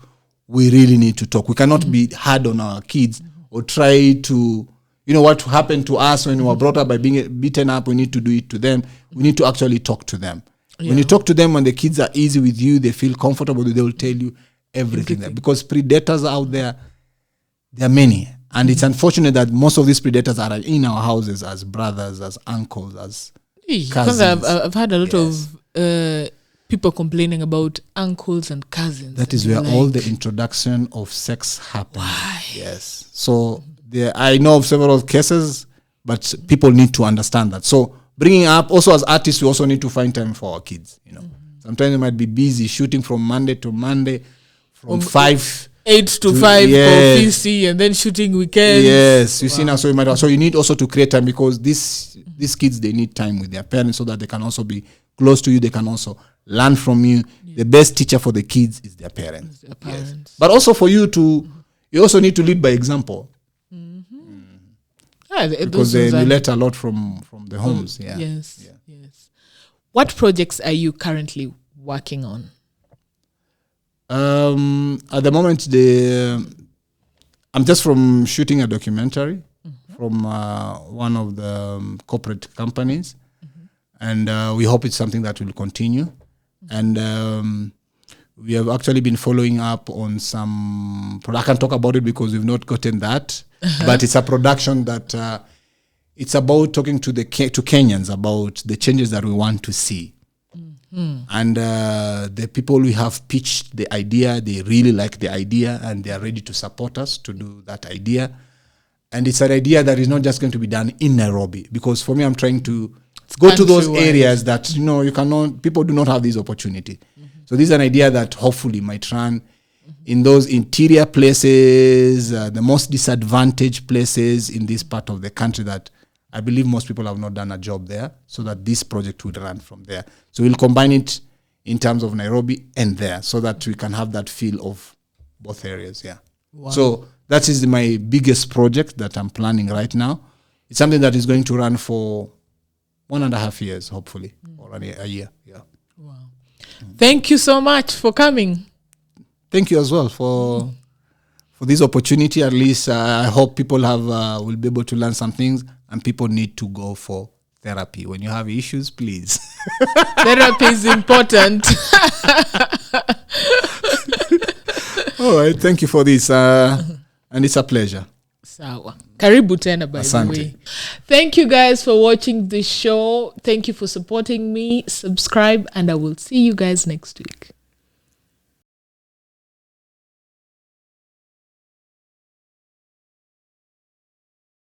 we really need to talk. We cannot be hard on our kids or try to, what happened to us when we were brought up by being beaten up, we need to do it to them. We need to actually talk to them. Yeah. When you talk to them, when the kids are easy with you, they feel comfortable, they will tell you everything. Because predators out there are many. And it's unfortunate that most of these predators are in our houses as brothers, as uncles, as cousins. Because I've had a lot of people complaining about uncles and cousins. That is where all the introduction of sex happens. Why? Yes. So I know of several cases, but people need to understand that. So bringing up, also as artists, we also need to find time for our kids. Sometimes we might be busy shooting from Monday to Monday, from 8 to 5 for PC, and then shooting weekends. Yes, you see now. So you need also to create time, because these kids, they need time with their parents so that they can also be close to you. They can also learn from you. The best teacher for the kids is their parents. Yes. But also for you also need to lead by example. Because they relate a lot from the homes. Yes. What projects are you currently working on? At the moment, I'm just from shooting a documentary from one of the corporate companies, and we hope it's something that will continue. And we have actually been following up on some. I can't talk about it because we've not gotten that, but it's a production that it's about talking to Kenyans about the changes that we want to see. And the people we have pitched the idea, they really like the idea and they are ready to support us to do that idea. And it's an idea that is not just going to be done in Nairobi, because for me, I'm trying to go to those areas that people do not have this opportunity. So this is an idea that hopefully might run in those interior places, the most disadvantaged places in this part of the country that I believe most people have not done a job there, so that this project would run from there. So we'll combine it in terms of Nairobi and there, so that we can have that feel of both areas. Yeah. Wow. So that is my biggest project that I'm planning right now. It's something that is going to run for 1.5 years, hopefully, or a year. Yeah. Wow. Thank you so much for coming. Thank you as well for this opportunity. At least I hope people will be able to learn some things. And people need to go for therapy. When you have issues, please. Therapy is important. All right. Thank you for this. And it's a pleasure. Sawa. Karibu tena, by the way. Thank you guys for watching this show. Thank you for supporting me. Subscribe, and I will see you guys next week.